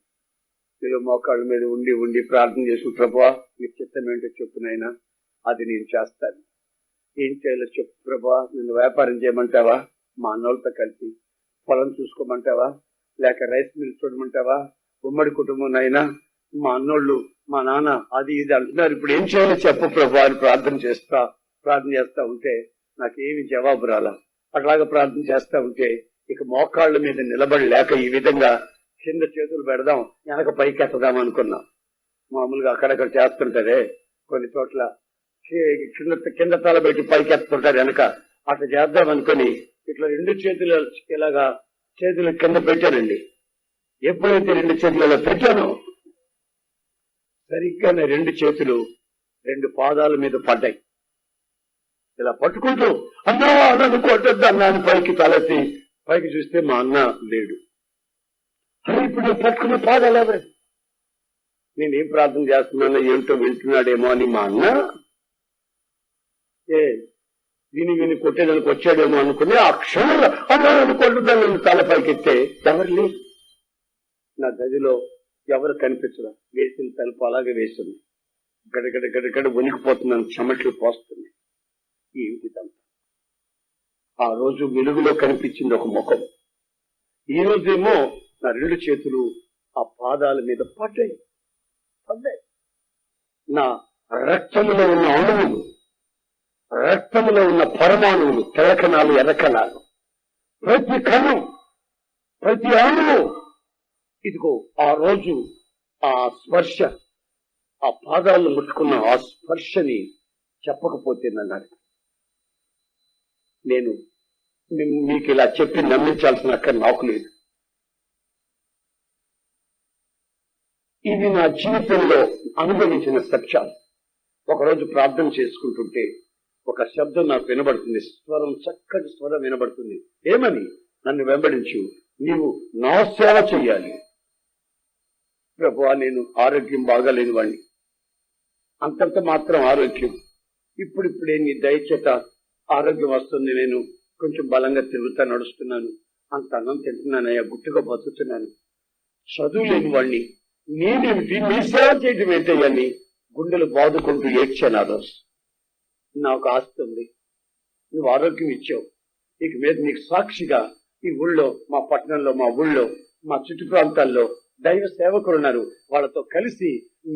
నిలువు మోకాళ్ళ మీద ఉండి ఉండి ప్రార్థన చేసి, ప్రభువా నీ చిత్తం ఏంటో చెప్పునైనా అది నేను చేస్తాను. ఏం చేయాలో చెప్పు ప్రభువా, నిన్ను వ్యాపారం చేయమంటావా, మా అన్నోళ్ళతో కలిసి పొలం చూసుకోమంటావా, లేక రైస్ మిల్ చూడమంటావా, ఉమ్మడి కుటుంబం అయినా మా అన్నోళ్ళు మా నాన్న అది ఇది అంటున్నారు. ఇప్పుడు ఏం చేయాలో చెప్పు ప్రభు అని ప్రార్థన చేస్తా ఉంటే నాకేమి జవాబు రాలా. అట్లాగా ప్రార్థన చేస్తా ఉంటే ఇక మోకాళ్ళ మీద నిలబడలేక ఈ విధంగా కింద చేతులు పెడదాం, వెనక పైకి ఎత్తదాం అనుకున్నా. మామూలుగా అక్కడక్కడ చేస్తుంటారే కొన్ని చోట్ల, కింద తల పెట్టి పైకి ఎత్తుంటారు వెనక, అట్లా చేద్దాం అనుకుని ఇట్లా 2 చేతులు ఇలాగా చేతులు కింద పెట్టానండి. ఎప్పుడైతే 2 చేతులు ఇలా పెట్టానో సరిగ్గానే 2 చేతులు 2 పాదాల మీద పడ్డాయి. ఇలా పట్టుకుంటూ అన్నా నన్ను కొట్టద్దు అన్నాను. పైకి తలెత్తి పైకి చూస్తే మా అన్న లేడు. అరే ఇప్పుడు నేను పట్టుకున్న పాదాలు ఎవరు? నేనేం ప్రార్థన చేస్తున్నానో ఏమిటో వింటున్నాడేమో అని మా అన్న విని కొట్టేదానికి వచ్చాడేమో అనుకుని ఆ క్షణంలో అన్నా నన్ను కొట్టుద్దాను నన్ను తల పైకెత్తే ఎవరు లేరు. నా గదిలో ఎవరు కనిపించరా. వేసిన తలుపు అలాగే వేస్తుంది. గడగడ గడగడ వణికిపోతున్నాను, చెమట్లు పోస్తుంది. ఏమిటిదంతా? ఆ రోజు వెలుగులో కనిపించింది ఒక ముఖం. ఈ రోజేమో నా 2 చేతులు ఆ పాదాల మీద పడ్డాయి. నా రక్తంలో ఉన్న అణువులు, రక్తంలో ఉన్న పరమాణువులు, తెలకణాలు, ఎర్రకణాలు, ప్రతి కణం, ప్రతి అణువు ఇదిగో ఆ రోజు ఆ స్పర్శ, ఆ పాదాలను ముట్టుకున్న ఆ స్పర్శని చెప్పకపోతే నన్ను నేను మీకు ఇలా చెప్పి నమ్మించాల్సిన అక్కడ నాకు లేదు. ఇది నా జీవితంలో అనుభవించిన సత్యాలు. ఒకరోజు ప్రార్థన చేసుకుంటుంటే ఒక శబ్దం నాకు వినబడుతుంది. స్వరం, చక్కటి స్వరం వినబడుతుంది. ఏమని? నన్ను వెంబడించు, నీవు నా సేవ చెయ్యాలి. ప్రభువా, నేను ఆరోగ్యం బాగాలేని వాడిని, అంతంత మాత్రం ఆరోగ్యం. ఇప్పుడిప్పుడే నీ దయచేత ఆరోగ్యం వస్తుంది. నేను కొంచెం బలంగా తిరుగుతా, నడుస్తున్నాను, అంత అన్నం తింటున్నానయ్యా, గుట్టుగా బతుకుతున్నాను. చదువు లేని వాడిని నేనేమిటి, నీ సేవ చేయడం ఏంటయ్యాన్ని గుండెలు బాదుకుంటూ ఏడ్చాను. ఆ రోజు నాకు ఆస్తి ఉంది, నువ్వు ఆరోగ్యం ఇచ్చావు, ఇక మీద నీకు సాక్షిగా ఈ ఊళ్ళో, మా పట్టణంలో, మా ఊళ్ళో, మా చుట్టు ప్రాంతాల్లో దైవ సేవకులు ఉన్నారు, వాళ్ళతో కలిసి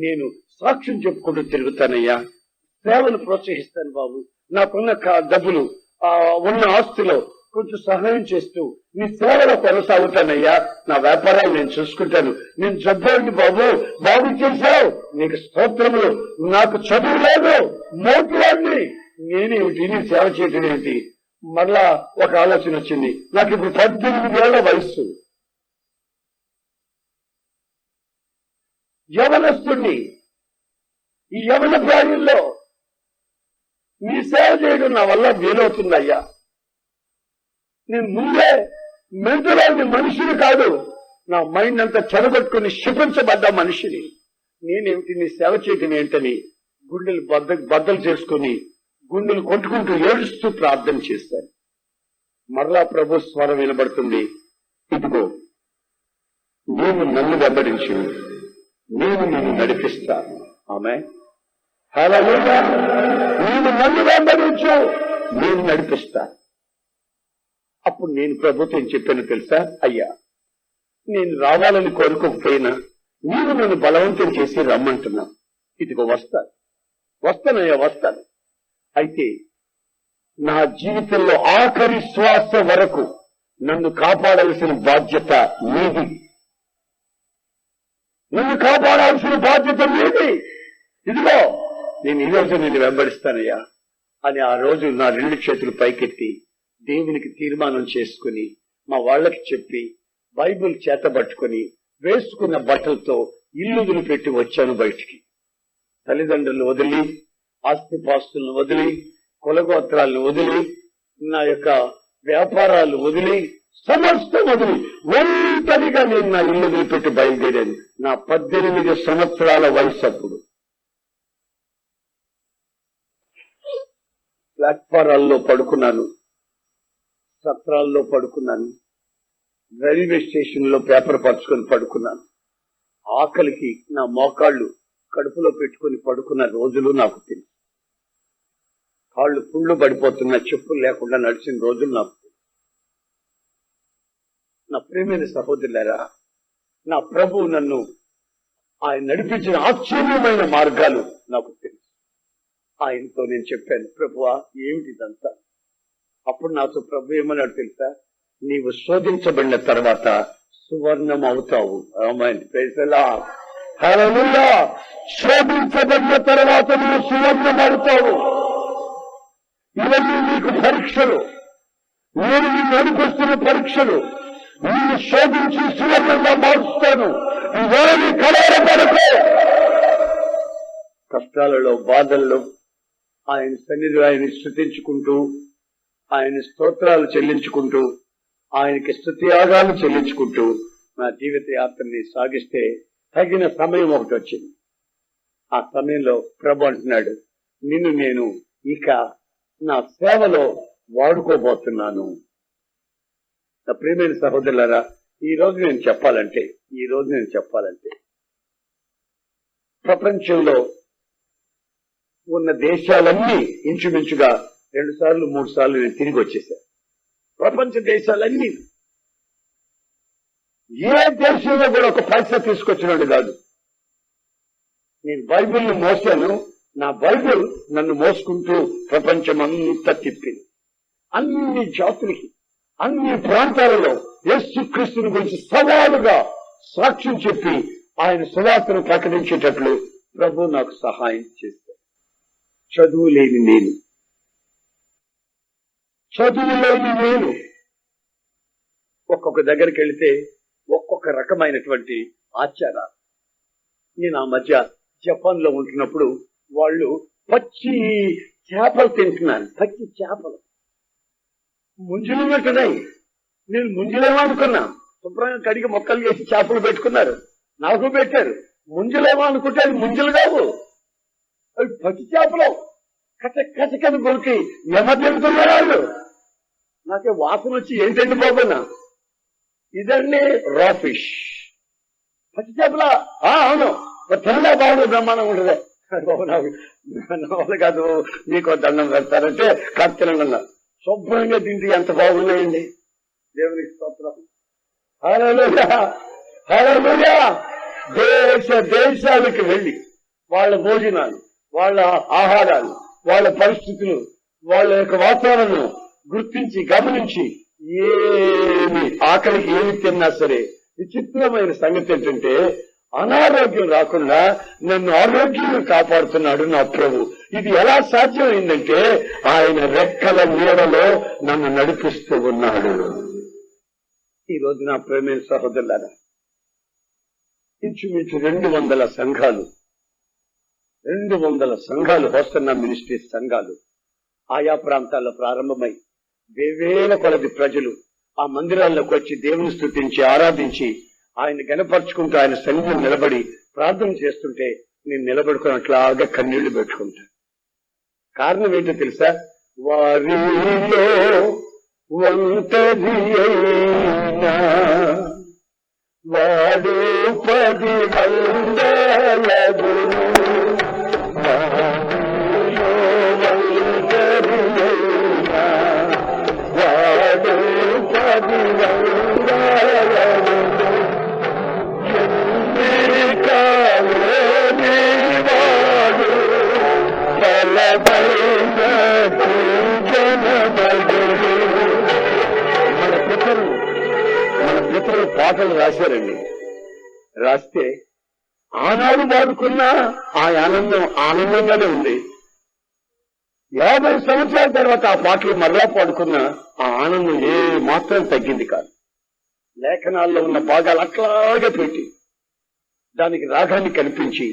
నేను సాక్ష్యం చెప్పుకుంటూ తిరుగుతానయ్యా. సేవను ప్రోత్సహిస్తాను బాబు. నాకున్న డబ్బులు, ఉన్న ఆస్తిలో కొంచెం సహాయం చేస్తూ నీ సేవలో కొనసాగుతానయ్యా. నా వ్యాపారాలు నేను చూసుకుంటాను. నేను చదువుని బాబు చేశావు, నీకు స్తోత్రములు. నాకు చదువు లేదు, మోటివాడిని, నేనేమిటి నీ సేవ చేయటం ఏంటి? మరలా ఒక ఆలోచన వచ్చింది. నాకు ఇప్పుడు 18 ఏళ్ల వయస్సు, యవనస్తుడిని. ఈ యవన ప్రాయంలో నీ సేవ చేయడం నా వల్ల వీలవుతుందయ్యా. నేను ముందే మెంటల్ మనిషిని కాదు, నా మైండ్ అంతా చెడగొట్టుకుని శిపించబడ్డ మనిషిని. నేనేమిటి నీ సేవ చేయటం ఏంటని గుండెలు బద్దలు చేసుకుని గుండెలు కొట్టుకుంటూ ఏడుస్తూ ప్రార్థన చేశాను. మరలా ప్రభు స్వరం వినబడుతుంది, ఇదిగో నేను నన్ను వెంబడించు, నేను నిన్ను నడిపిస్తాను. ఆమె హల్లెలూయా. నేను నన్ను వెంబడించు, నేను నడిపిస్తాను. అప్పుడు నేను ప్రభుత్వం చెప్పాను తెలుసా? అయ్యా, నేను రావాలని కోరుకోకపోయినా నీవు నన్ను బలవంతం చేసి రమ్మంటున్నా. ఇదిగో వస్తానయ్యా, వస్తాను. అయితే నా జీవితంలో ఆఖరి శ్వాస వరకు నన్ను కాపాడాల్సిన బాధ్యత నీది. నన్ను కాపాడాల్సిన బాధ్యత నీది. ఇదిగో నేను ఈ రోజు నేను వెంబడిస్తానయ్యా అని ఆ రోజు నా 2 చేతులు పైకెత్తి దేవునికి తీర్మానం చేసుకుని మా వాళ్ళకి చెప్పి బైబిల్ చేతబట్టుకుని వేసుకున్న బట్టలతో ఇల్లు వదిలిపెట్టి వచ్చాను బయటికి. తల్లిదండ్రులు వదిలి, ఆస్తిపాస్తులను వదిలి, కులగోత్రాలను వదిలి, నా యొక్క వ్యాపారాలు వదిలి, సమస్తం వదిలి ఒంటరిగా నేను నా ఇల్లు వదిలిపెట్టి బయలుదేరాను. నా 18 సంవత్సరాల వయసు. అప్పుడు ప్లాట్ఫారాల్లో పడుకున్నాను, సత్రాల్లో పడుకున్నాను, రైల్వే స్టేషన్ లో పేపర్ పరుచుకొని పడుకున్నాను. ఆకలికి నా మోకాళ్ళు కడుపులో పెట్టుకుని పడుకున్న రోజులు నాకు తెలుసు. కాళ్ళు పుండ్లు పడిపోతున్న, చెప్పులు లేకుండా నడిచిన రోజులు నాకు తెలుసు. నా ప్రియమైన సహోదరులారా, నా ప్రభువు నన్ను ఆయన నడిపించిన ఆశ్చర్యమైన మార్గాలు నాకు తెలుసు. ఆయనతో నేను చెప్పాను, ప్రభువా ఏమిటి ఇదంతా? అప్పుడు నాతో ప్రభు ఏమన్నాడు తెలుసా? నీవు శోధించబడిన తర్వాత సువర్ణం అవుతావు. Amen. Praise the Lord. Hallelujah. శోధించబడిన తర్వాత నువ్వు సువర్ణం అవుతావు. ఇవన్నీ నీకు పరీక్షలు, నేను నీ నడిపిస్తున్న పరీక్షలు. నిన్ను శోధించి సువర్ణంగా మారుస్తాను. ఇవేమి కలవరపడకు. కష్టాలలో, బాధల్లో ఆయన సన్నిధిలో ఆయన స్తుతించుకుంటూ, ఆయన స్తోత్రాలు చెల్లించుకుంటూ, ఆయనకి స్తుతియాగాలు చెల్లించుకుంటూ నా జీవిత యాత్రని సాగిస్తే తగిన సమయం ఒకటి వచ్చింది. ఆ సమయంలో ప్రభు అంటున్నాడు, నిన్ను నేను ఇక నా సేవలో వాడుకోబోతున్నాను. నా ప్రియమైన సహోదరులారా, ఈ రోజు నేను చెప్పాలంటే ప్రపంచంలో ఉన్న దేశాలన్నీ ఇంచుమించుగా 2 సార్లు 3 సార్లు నేను తిరిగి వచ్చేసాను. ప్రపంచ దేశాలన్నీ, ఏ దేశంలో కూడా ఒక పైసా తీసుకొచ్చినట్టు కాదు. నేను బైబిల్ని మోసాను, నా బైబిల్ నన్ను మోసుకుంటూ ప్రపంచమంతా తిప్పింది. అన్ని జాతులకి, అన్ని ప్రాంతాలలో యేసుక్రీస్తుని గురించి సవాలుగా సాక్ష్యం చెప్పి ఆయన సువార్తను ప్రకటించేటట్లు ప్రభు నాకు సహాయం చేశాడు. చదువు లేని నేను ఒక్కొక్క దగ్గరికి వెళితే ఒక్కొక్క రకమైనటువంటి ఆచారాలు. నేను ఆ మధ్య జపాన్ లో ఉంటున్నప్పుడు వాళ్ళు పచ్చి చేపలు తింటున్నాను. పచ్చి చేపలు ముంజులున్నట్టున్నాయి. నేను ముంజులేమో అనుకున్నా. శుభ్రంగా కడిగి మొక్కలు చేసి చేపలు పెట్టుకున్నారు, నాకు పెట్టారు. ముంజులేమో అనుకుంటే అది ముంజులు కావు, అవి పచ్చి చేపలు. కచకని కొరికి ఎమ తింటున్నారు వాళ్ళు. నాకే వాసన వచ్చి ఏంటండి బాబున్నా, ఇదండి రా ఫిష్, పచ్చి చేపలా? అవును, తినడా బాగుంది, బ్రహ్మాండం ఉంటుంది. బాబు నాకు కాదు, మీకు దండం పెడతారంటే కత్తినంగా శుభ్రంగా తింటే ఎంత బాగున్నాయండి. దేవునికి స్తోత్రం. హల్లెలూయా, హల్లెలూయా. దేశాలకు వెళ్ళి వాళ్ళ భోజనాలు, వాళ్ళ ఆహారాలు, వాళ్ళ పరిస్థితులు, వాళ్ళ యొక్క వాతావరణం గుర్తించి గమనించి ఏమి ఆకలికి ఏమి తిన్నా సరే, విచిత్రమైన సంగతి ఏంటంటే అనారోగ్యం రాకుండా నన్ను ఆరోగ్యంగా కాపాడుతున్నాడు నా ప్రభు. ఇది ఎలా సాధ్యమైందంటే ఆయన రెక్కల నీడలో నన్ను నడిపిస్తూ ఉన్నాడు. ఈ రోజు నా ప్రేమైన సహోదరులారా, ఇంచుమించు 200 సంఘాలు హోసన్నా మినిస్ట్రీస్ సంఘాలు ఆయా ప్రాంతాల్లో ప్రారంభమై వేవేల కొలది ప్రజలు ఆ మందిరాల్లోకి వచ్చి దేవుని స్తుతించి ఆరాధించి ఆయన గణపరుచుకుంటూ ఆయన సన్నిధిలో నిలబడి ప్రార్థన చేస్తుంటే నేను నిలబడుకున్నట్లాగా కన్నీళ్లు పెట్టుకుంటాను. కారణం ఏంటో తెలుసా? వారిలో ఒంటరి అయినా వాడు 10 వందలగును. వారిలో ఒంటరి అయినా వాడు 10 వందలగును. వాడు బలమైన మన పితరులు పాటలు రాశారండి. రాస్తే ఆనాడు వాడుకున్న ఆ ఆనందంగానే ఉంది. 50 సంవత్సరాల తర్వాత ఆ పాటలు మరలా పాడుకున్న ఆ ఆనందం ఏ మాత్రం తగ్గింది కాదు. లేఖనాల్లో ఉన్న భాగాలు అట్లాగే పెట్టి దానికి రాగాన్ని కనిపించి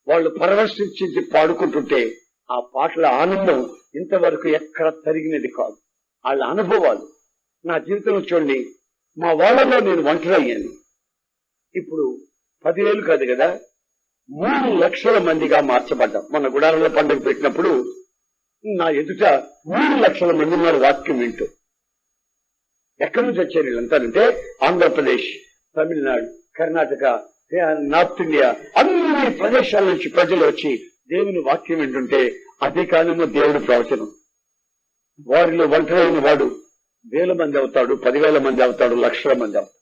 వాళ్ళు పరవశించి పాడుకుంటుంటే ఆ పాటల ఆనందం ఇంతవరకు ఎక్కడ తరిగినది కాదు. వాళ్ళ అనుభవాలు నా జీవితంలో చూడండి. మా వాళ్ళలో నేను ఒంటరి అయ్యాను. ఇప్పుడు 10,000 కాదు కదా, 3 లక్షల మందిగా మార్చబడ్డాం. మన గుడారంలో పండుగ పెట్టినప్పుడు నా ఎదుట 3 లక్షల మంది ఉన్నారు వాక్యం వింటూ. ఎక్కడి నుంచి వచ్చారు వీళ్ళంతానంటే ఆంధ్రప్రదేశ్, తమిళనాడు, కర్ణాటక, నార్త్ ఇండియా, అన్ని ప్రదేశాల నుంచి ప్రజలు వచ్చి దేవుని వాక్యం వింటుంటే అదే కాలంలో దేవుడి ప్రవచనం. వారిలో ఒంటరైన వాడు 1,000 మంది అవుతాడు, 10,000 మంది అవుతాడు, లక్షల మంది అవుతాడు.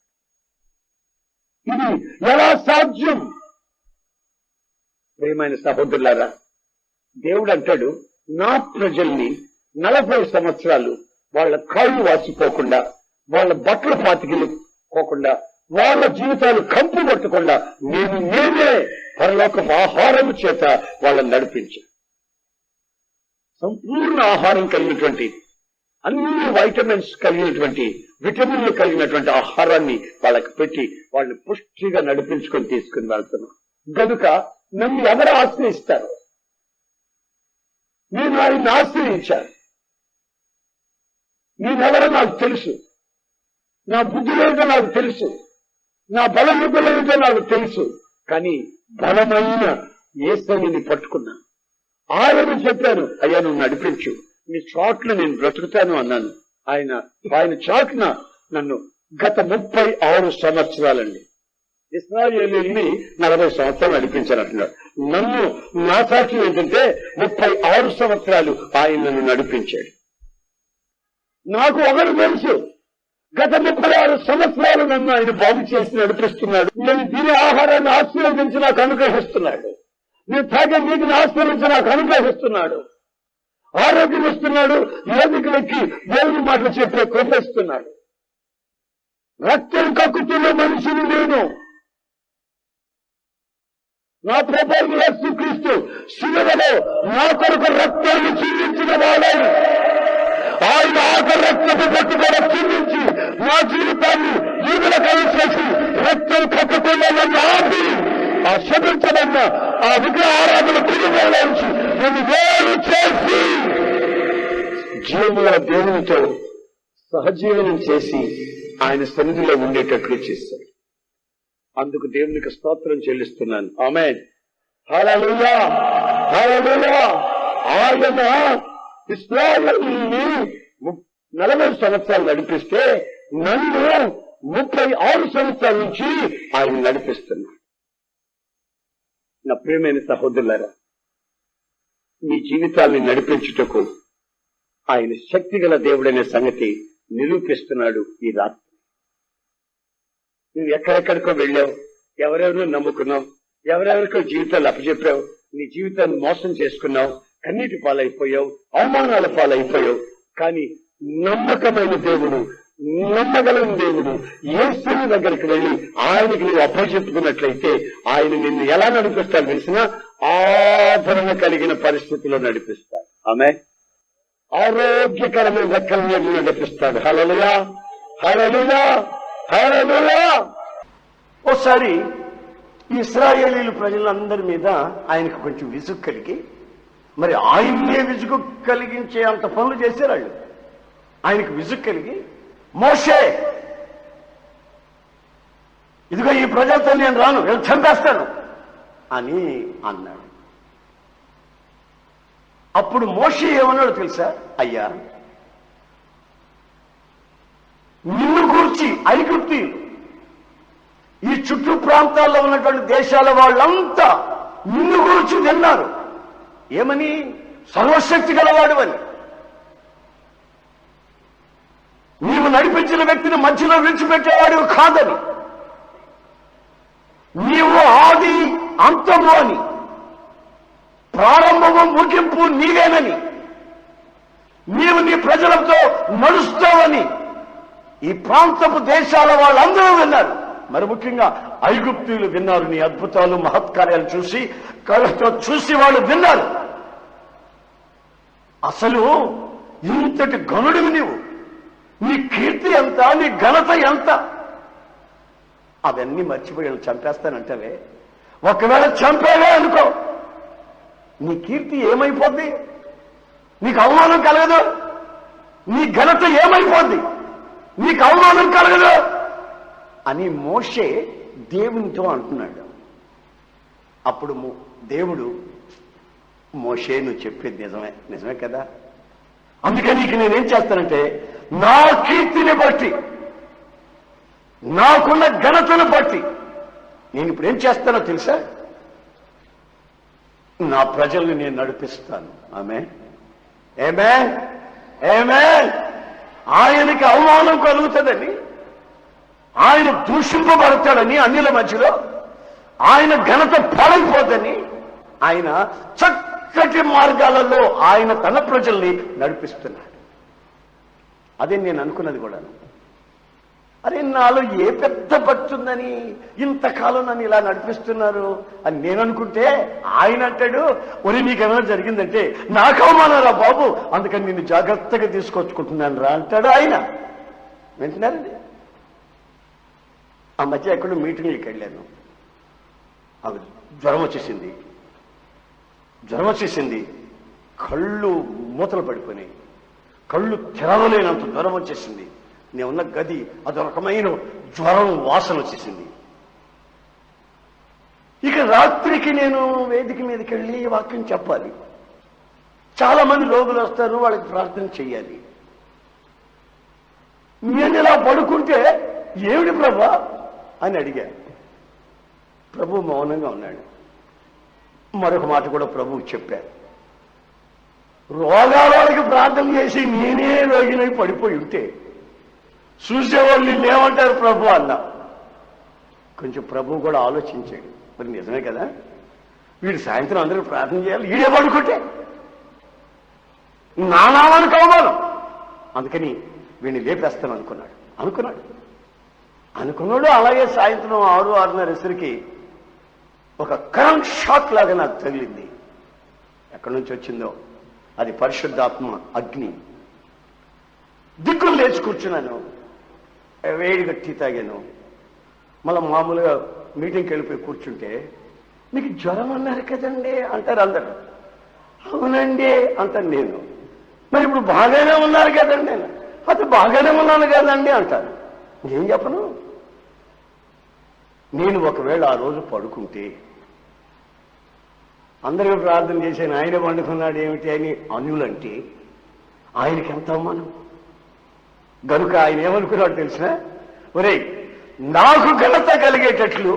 ఇది ఎలా సాధ్యం? ప్రియమైన సహోదరులారా, దేవుడు అంటాడు, నా ప్రజల్ని 40 సంవత్సరాలు వాళ్ళ కాళ్ళు వాసిపోకుండా, వాళ్ళ బట్టలు పాతికిపోకుండా, వాళ్ళ జీవితాలు కంపు కొట్టకుండా నేనే పరలోకపు ఆహారం చేత వాళ్ళని నడిపించాను. సంపూర్ణ ఆహారం కలిగినటువంటి, అన్ని వైటమిన్స్ కలిగినటువంటి, విటమిన్లు కలిగినటువంటి ఆహారాన్ని వాళ్ళకి పెట్టి వాళ్ళని పుష్టిగా నడిపించుకొని తీసుకుని వెళ్తున్నాం. గనుక నన్ను ఎవరు ఆశ్రయిస్తారు? నేను ఆయన్ని ఆశ్రయించాను. నేనెవరో నాకు తెలుసు, నా బుద్ధులేంటో నాకు తెలుసు, నా బలముద్దులేంటో నాకు తెలుసు. కానీ బలమైన యేసుని పట్టుకున్నాను. ఆయన చెప్పాను, అయ్యా నువ్వు నడిపించు, నీ చాట్ను నేను బ్రతుకుతాను అన్నాను. ఆయన చాట్న నన్ను గత 36 సంవత్సరాలండి, ఇశ్రాయేలీయుల్ని 40 సంవత్సరాలు నడిపించారంటున్నాడు. నన్ను నా సాక్ష్యం ఏంటంటే 36 సంవత్సరాలు ఆయన నన్ను నడిపించాడు. నాకు ఒకరు తెలుసు, గత 36 సంవత్సరాలు నన్ను ఆయన బాగు చేసి నడిపిస్తున్నాడు. నేను తినే ఆహారాన్ని ఆశీర్వదించి నాకు అనుగ్రహిస్తున్నాడు. నేను తాగే నీటిని ఆశీర్వదించి నాకు అనుగ్రహిస్తున్నాడు. ఆరోగ్యం ఇస్తున్నాడు. వేదికలకి దేవుని మాటలు చెప్పే కృపిస్తున్నాడు. రక్తం కక్కుతున్న మనిషిని నేను. నా ప్రభువు యేసుక్రీస్తు శిలువలో నా కొరకు రక్తాన్ని చిందించిన వాడు. ఆయన ఆఖరి రక్తపు పట్టు కూడా చిందించి నా జీవితాన్ని ఈదుల కలిసేసి రక్తం కక్కకుండా నన్ను ఆపి ఆ శపించబడిన ఆ విగ్రహ ఆరాధన కుటుంబంలోంచి నన్ను వేరు చేసి జీవముల దేవునితో సహజీవనం చేసి ఆయన సన్నిధిలో ఉండేటట్లు చేశాడు. అందుకు దేవునికి స్తోత్రం చెల్లిస్తున్నాను. ఆమేన్. హల్లెలూయా, హల్లెలూయా. ఆయన ఇశ్రాయేలుని 40 సంవత్సరాలు నడిపిస్తే నన్ను 36 సంవత్సరాల నుంచి ఆయన నడిపిస్తున్నాడు. నా ప్రియమైన సహోదరులారా, మీ జీవితాన్ని నడిపించుటకు ఆయన శక్తిగల దేవుడనే సంగతి నిరూపిస్తున్నాడు ఈ రాత్రి. నువ్వు ఎక్కడెక్కడికో వెళ్ళావు, ఎవరెవరో నమ్ముకున్నావు, ఎవరెవరికో జీవితాలు అప్పచెప్పావు, నీ జీవితాన్ని మోసం చేసుకున్నావు, కన్నీటి పాలైపోయావు, అవమానాల పాలైపోయావు. కానీ నమ్మకమైన దేవుడు, నమ్మగలని దేవుడు యేసుని దగ్గరికి వెళ్ళి ఆయనకి నువ్వు అప్పచెప్పుకున్నట్లయితే ఆయన నిన్ను ఎలా నడిపిస్తాడు తెలిసినా ఆదరణ కలిగిన పరిస్థితిలో నడిపిస్తాడు. ఆమె ఆరోగ్యకరమైన రెక్కలను నడిపిస్తాడు. హల్లెలూయా, హల్లెలూయా, హల్లెలూయా. ఓసారి ఇశ్రాయేలీయుల ప్రజలందరి మీద ఆయనకు కొంచెం విసుగు కలిగి, మరి ఆయన్నే విసుగు కలిగించే అంత పనులు చేశారు వాళ్ళు. ఆయనకు విసుగు కలిగి, మోషే ఇదిగో ఈ ప్రజలతో నేను రాను, వీళ్ళు చంపేస్తాను అని అన్నాడు. అప్పుడు మోషే ఏమన్నాడు తెలుసా? అయ్యా, నిన్ను గూర్చి ఐగుప్తీయులు, ఈ చుట్టూ ప్రాంతాల్లో ఉన్నటువంటి దేశాల వాళ్ళంతా నిన్ను గురించి విన్నారు. ఏమని? సర్వశక్తి గలవాడు అని. నీవు నడిపించిన వ్యక్తిని మధ్యలో విడిచిపెట్టేవాడు కాదని, నీవు ఆది అంతము అని, ప్రారంభము ముగింపు నీవేనని, నీవు నీ ప్రజలతో నడుస్తావని ఈ ప్రాంతపు దేశాల వాళ్ళందరూ విన్నారు. మరి ముఖ్యంగా ఐగుప్తీయులు విన్నారు. నీ అద్భుతాలు మహత్కార్యాలు చూసి, కళ్ళతో చూసి వాళ్ళు విన్నారు. అసలు ఇంతటి గనుడివి నీవు, నీ కీర్తి ఎంత, నీ ఘనత ఎంత, అవన్నీ మర్చిపోయి చంపేస్తానంటావే. ఒకవేళ చంపేవే అనుకో, నీ కీర్తి ఏమైపోద్ది? నీకు అవమానం కలగదు. నీ ఘనత ఏమైపోద్ది? నీకు అవమానం కలగదు అని మోషే దేవునితో అంటున్నాడు. అప్పుడు దేవుడు, మోషే నువ్వు చెప్పేది నిజమే, నిజమే కదా, అందుకే నీకు నేనేం చేస్తానంటే, నా కీర్తిని బట్టి, నాకున్న ఘనతను బట్టి నేను ఇప్పుడు ఏం చేస్తానో తెలుసా? నా ప్రజల్ని నేను నడిపిస్తాను. ఆమె ఆమేన్, ఆమేన్. ఆయనకి అవమానం కలుగుతుందని, ఆయన దూషింపబడతాడని అన్యుల మధ్యలో ఆయన ఘనత పాడైపోదని ఆయన చక్కటి మార్గాలలో ఆయన తన ప్రజల్ని నడిపిస్తున్నాడు. అదే నేను అనుకున్నది కూడా. అరే నాలో ఏ పెద్ద భక్తి ఉందని ఇంతకాలం నన్ను ఇలా నడిపిస్తున్నారు అని నేను అనుకుంటే ఆయన అంటాడు, ఒరి నీకేమైనా జరిగిందంటే నాకు అవమానారా బాబు, అందుకని నిన్ను జాగ్రత్తగా తీసుకొచ్చుకుంటున్నాను రా అంటాడు ఆయన. వింటున్నారండి? ఆ మధ్య ఎక్కడో మీటింగ్కి వెళ్ళాను. అవి జ్వరం వచ్చేసింది, కళ్ళు మూతలు పడిపోయినాయి, కళ్ళు తెరవలేనంత జ్వరం వచ్చేసింది. నేనున్న గది అదొక రకమైన జ్వరం వాసన వచ్చేసింది. ఇక రాత్రికి నేను వేదిక మీదకి వెళ్ళి వాక్యం చెప్పాలి. చాలా మంది రోగులు వస్తారు, వాళ్ళకి ప్రార్థన చెయ్యాలి. నేను ఇలా పడుకుంటే ఏమిటి ప్రభా అని అడిగాను. ప్రభు మౌనంగా ఉన్నాడు. మరొక మాట కూడా ప్రభువు చెప్పారు. రోగాలకి ప్రార్థన చేసి నేనే రోగినై పడిపోయి ఉంటే చూసేవాళ్ళు నిన్నేమంటారు ప్రభు అన్నా. కొంచెం ప్రభువు కూడా ఆలోచించాడు. మరి నిజమే కదా, వీడు సాయంత్రం అందరూ ప్రార్థన చేయాలి, ఈడే పడుకుంటే నానామానికి అవమానం, అందుకని వీడిని లేపేస్తాను అనుకున్నాడు. అలాగే సాయంత్రం 6-6:30 ఒక కరెంట్ షాక్ లాగా నాకు తగిలింది. ఎక్కడి నుంచి వచ్చిందో అది పరిశుద్ధాత్మ అగ్ని. దిక్కులు లేచి కూర్చున్నాను, వేడిగా టీ తాగాను. మళ్ళీ మామూలుగా మీటింగ్కి వెళ్ళిపోయి కూర్చుంటే, మీకు జ్వరం అన్నారు కదండి అంటారు అందరు. అవునండి అంటాను నేను. మరి ఇప్పుడు బాగానే ఉన్నారు కదండి నేను. అది బాగానే ఉన్నాను కదండి అంటారు. ఏం చెప్పను? నేను ఒకవేళ ఆ రోజు పడుకుంటే అందరికీ ప్రార్థన చేశాను, ఆయన పండుకున్నాడు ఏమిటి అని అన్యులంటే ఆయనకి ఎంత అవమానం. గనుక ఆయన ఏమనుకున్నాడు తెలిసిన, ఒరే నాకు ఘనత కలిగేటట్లు,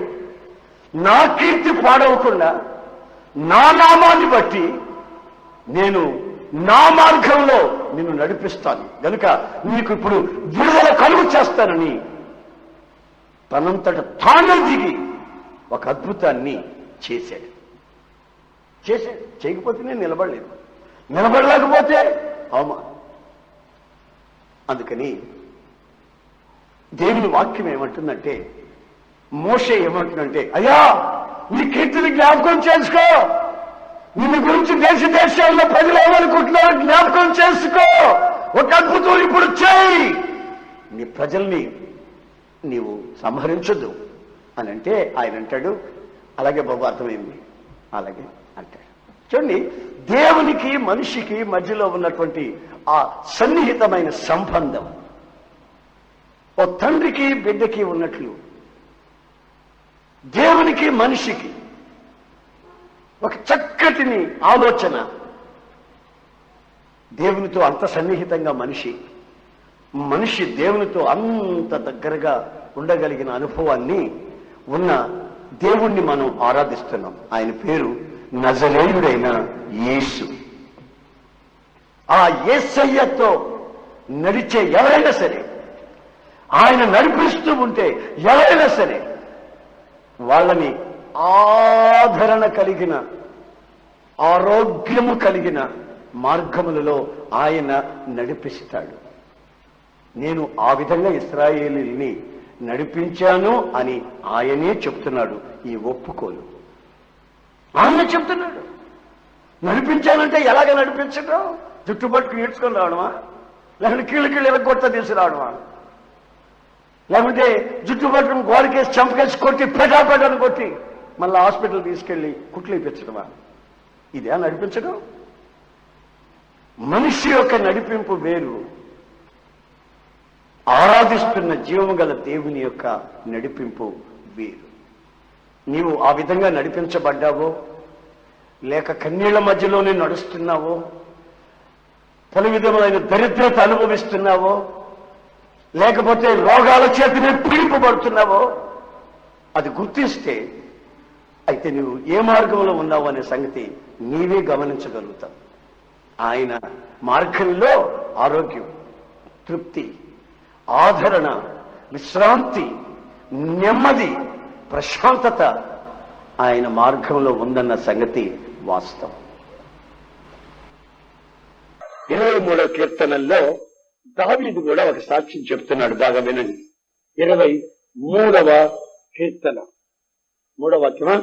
నా కీర్తి పాడవకుండా నా నామాన్ని బట్టి నేను నా మార్గంలో నిన్ను నడిపిస్తాను, గనుక నీకు ఇప్పుడు విడుదల కలుగు చేస్తానని తనంతట తానే దిగి ఒక అద్భుతాన్ని చేశాడు. చేయకపోతే నేను నిలబడలేకపోతే అవమానం. అందుకని దేవుని వాక్యం ఏమంటుందంటే, మోషే ఏమంటుందంటే, అయ్యా నీ కీర్తిని జ్ఞాపకం చేసుకో, నిన్ను గురించి దేశాల్లో ప్రజలు ఏమనుకుంటున్నారో జ్ఞాపకం చేసుకో, ఒక అద్భుతం ఇప్పుడు చేయి, నీ ప్రజల్ని నీవు సంహరించొద్దు అని అంటే ఆయన అంటాడు, అలాగే బాబు అర్థమైంది, అలాగే అంటాడు. చూడండి, దేవునికి మనిషికి మధ్యలో ఉన్నటువంటి ఆ సన్నిహితమైన సంబంధం ఓ తండ్రికి బిడ్డకి ఉన్నట్లు దేవునికి మనిషికి ఒక చక్కటిని ఆలోచన. దేవునితో అంత సన్నిహితంగా మనిషి దేవునితో అంత దగ్గరగా ఉండగలిగిన అనుభవాన్ని ఉన్న దేవుణ్ణి మనం ఆరాధిస్తున్నాం. ఆయన పేరు నజరేయుడైన యేసు. ఆ యేసయ్యతో నడిచే ఎవరైనా సరే, ఆయన నడిపిస్తూ ఉంటే ఎవరైనా సరే వాళ్ళని ఆదరణ కలిగిన, ఆరోగ్యము కలిగిన మార్గములలో ఆయన నడిపిస్తాడు. నేను ఆ విధంగా ఇశ్రాయేలీని నడిపించాను అని ఆయనే చెప్తున్నాడు. ఈ ఒప్పుకోలు ఆయన చెప్తున్నాడు. నడిపించానంటే ఎలాగ నడిపించడం? జుట్టుబట్టుకు ఈడ్చుకొని రావడమా, లేకుంటే కీళ్ళ ఎలగొట్ట తీసి రావడమా, లేకుంటే జుట్టుబట్టును గోడకేసి చంపకేసి కొట్టి పెటాపెటని కొట్టి మళ్ళీ హాస్పిటల్ తీసుకెళ్లి కుట్లు ఇప్పించడమా? ఇదే నడిపించడం? మనిషి యొక్క నడిపింపు వేరు, ఆరాధిస్తున్న జీవము గల దేవుని యొక్క నడిపింపు వేరు. నీవు ఆ విధంగా నడిపించబడ్డావో, లేక కన్నీళ్ల మధ్యలోనే నడుస్తున్నావో, పలు విధములైన దరిద్రత అనుభవిస్తున్నావో, లేకపోతే రోగాల చేతనే పీడిపబడుతున్నావో, అది గుర్తిస్తే అయితే నువ్వు ఏ మార్గంలో ఉన్నావు అనే సంగతి నీవే గమనించగలుగుతావు. ఆయన మార్గంలో ఆరోగ్యం, తృప్తి, ఆదరణ, విశ్రాంతి నెమ్మది, ప్రశాంతత ఆయన మార్గంలో ఉందన్న సంగతి వాస్తవం. 23వ కీర్తనల్లో దావీదు కూడా ఒక సాక్ష్యం చెప్తున్నాడు. బాగా వినండి. 23వ కీర్తన 3వ వాక్యమా?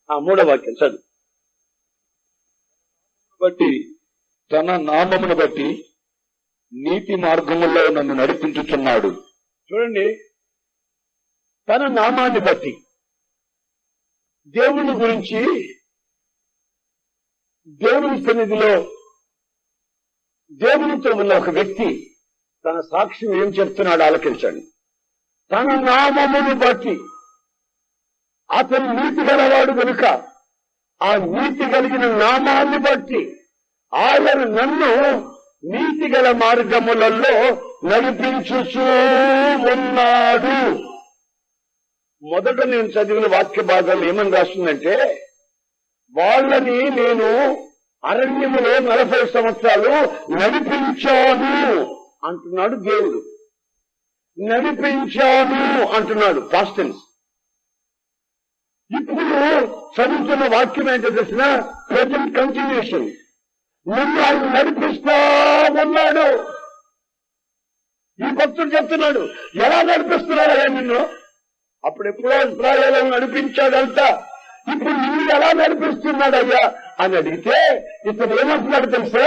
3వ వాక్యం చదువు. బట్టి తన నామమును బట్టి నీతి మార్గములో నన్ను నడిపించుచున్నాడు. చూడండి, తన నామాన్ని బట్టి దేవుని గురించి దేవుని సన్నిధిలో దేవునితో ఉన్న ఒక వ్యక్తి తన సాక్ష్యం ఏం చెప్తున్నాడు ఆలకించండి. తన నామమును బట్టి, అతను నీతి గలవాడు కనుక ఆ నీతి కలిగిన నామాన్ని బట్టి ఆయన నన్ను నీతి గల మార్గములలో నడిపించుచూ ఉన్నాడు. మొదట నేను చదివిన వాక్య భాగాలు ఏమని రాస్తుందంటే, వాళ్ళని నేను అరణ్యములో 40 సంవత్సరాలు నడిపించాను అంటున్నాడు దేవుడు. నడిపించాను అంటున్నాడు పాస్ట్ టెన్స్. ఇప్పుడు చదువుతున్న వాక్యం ఏంటో తెలిసిన ప్రజెంట్ కంటిన్యూషన్. నన్ను ఆయన నడిపిస్తా ఉన్నాడు. ఈ భక్తుడు చెప్తున్నాడు, ఎలా నడిపిస్తున్నాడయ్యా నిన్ను? అప్పుడెప్పుడో ఇశ్రాయేలును నడిపించాడంతా, ఇప్పుడు నిన్ను ఎలా నడిపిస్తున్నాడయ్యా అని అడిగితే ఇతను ఏమంటున్నాడు తెలుసా?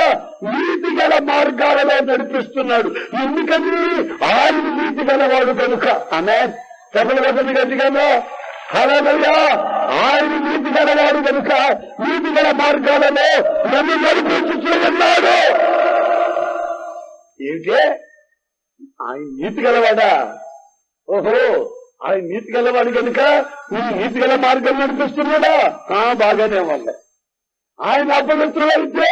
నీతి గల మార్గాలలో నడిపిస్తున్నాడు. ఎందుకని? ఆయన నీతి గలవాడు కనుక. ఆమె సభల వదలి గట్టిగానో హల్లెలూయా. ఆయన నీతి గలవాడు కనుక నీతి గల మార్గాలలో నన్ను నడిపించుతున్నాడు. ఏంటే ఆయన నీతి గలవాడా? ఓహో, ఆయన నీతి గలవాడు కనుక నువ్వు నీతి గల మార్గం నడిపిస్తున్నాడా? బాగానే వాళ్ళ. ఆయన అపవిత్రులైతే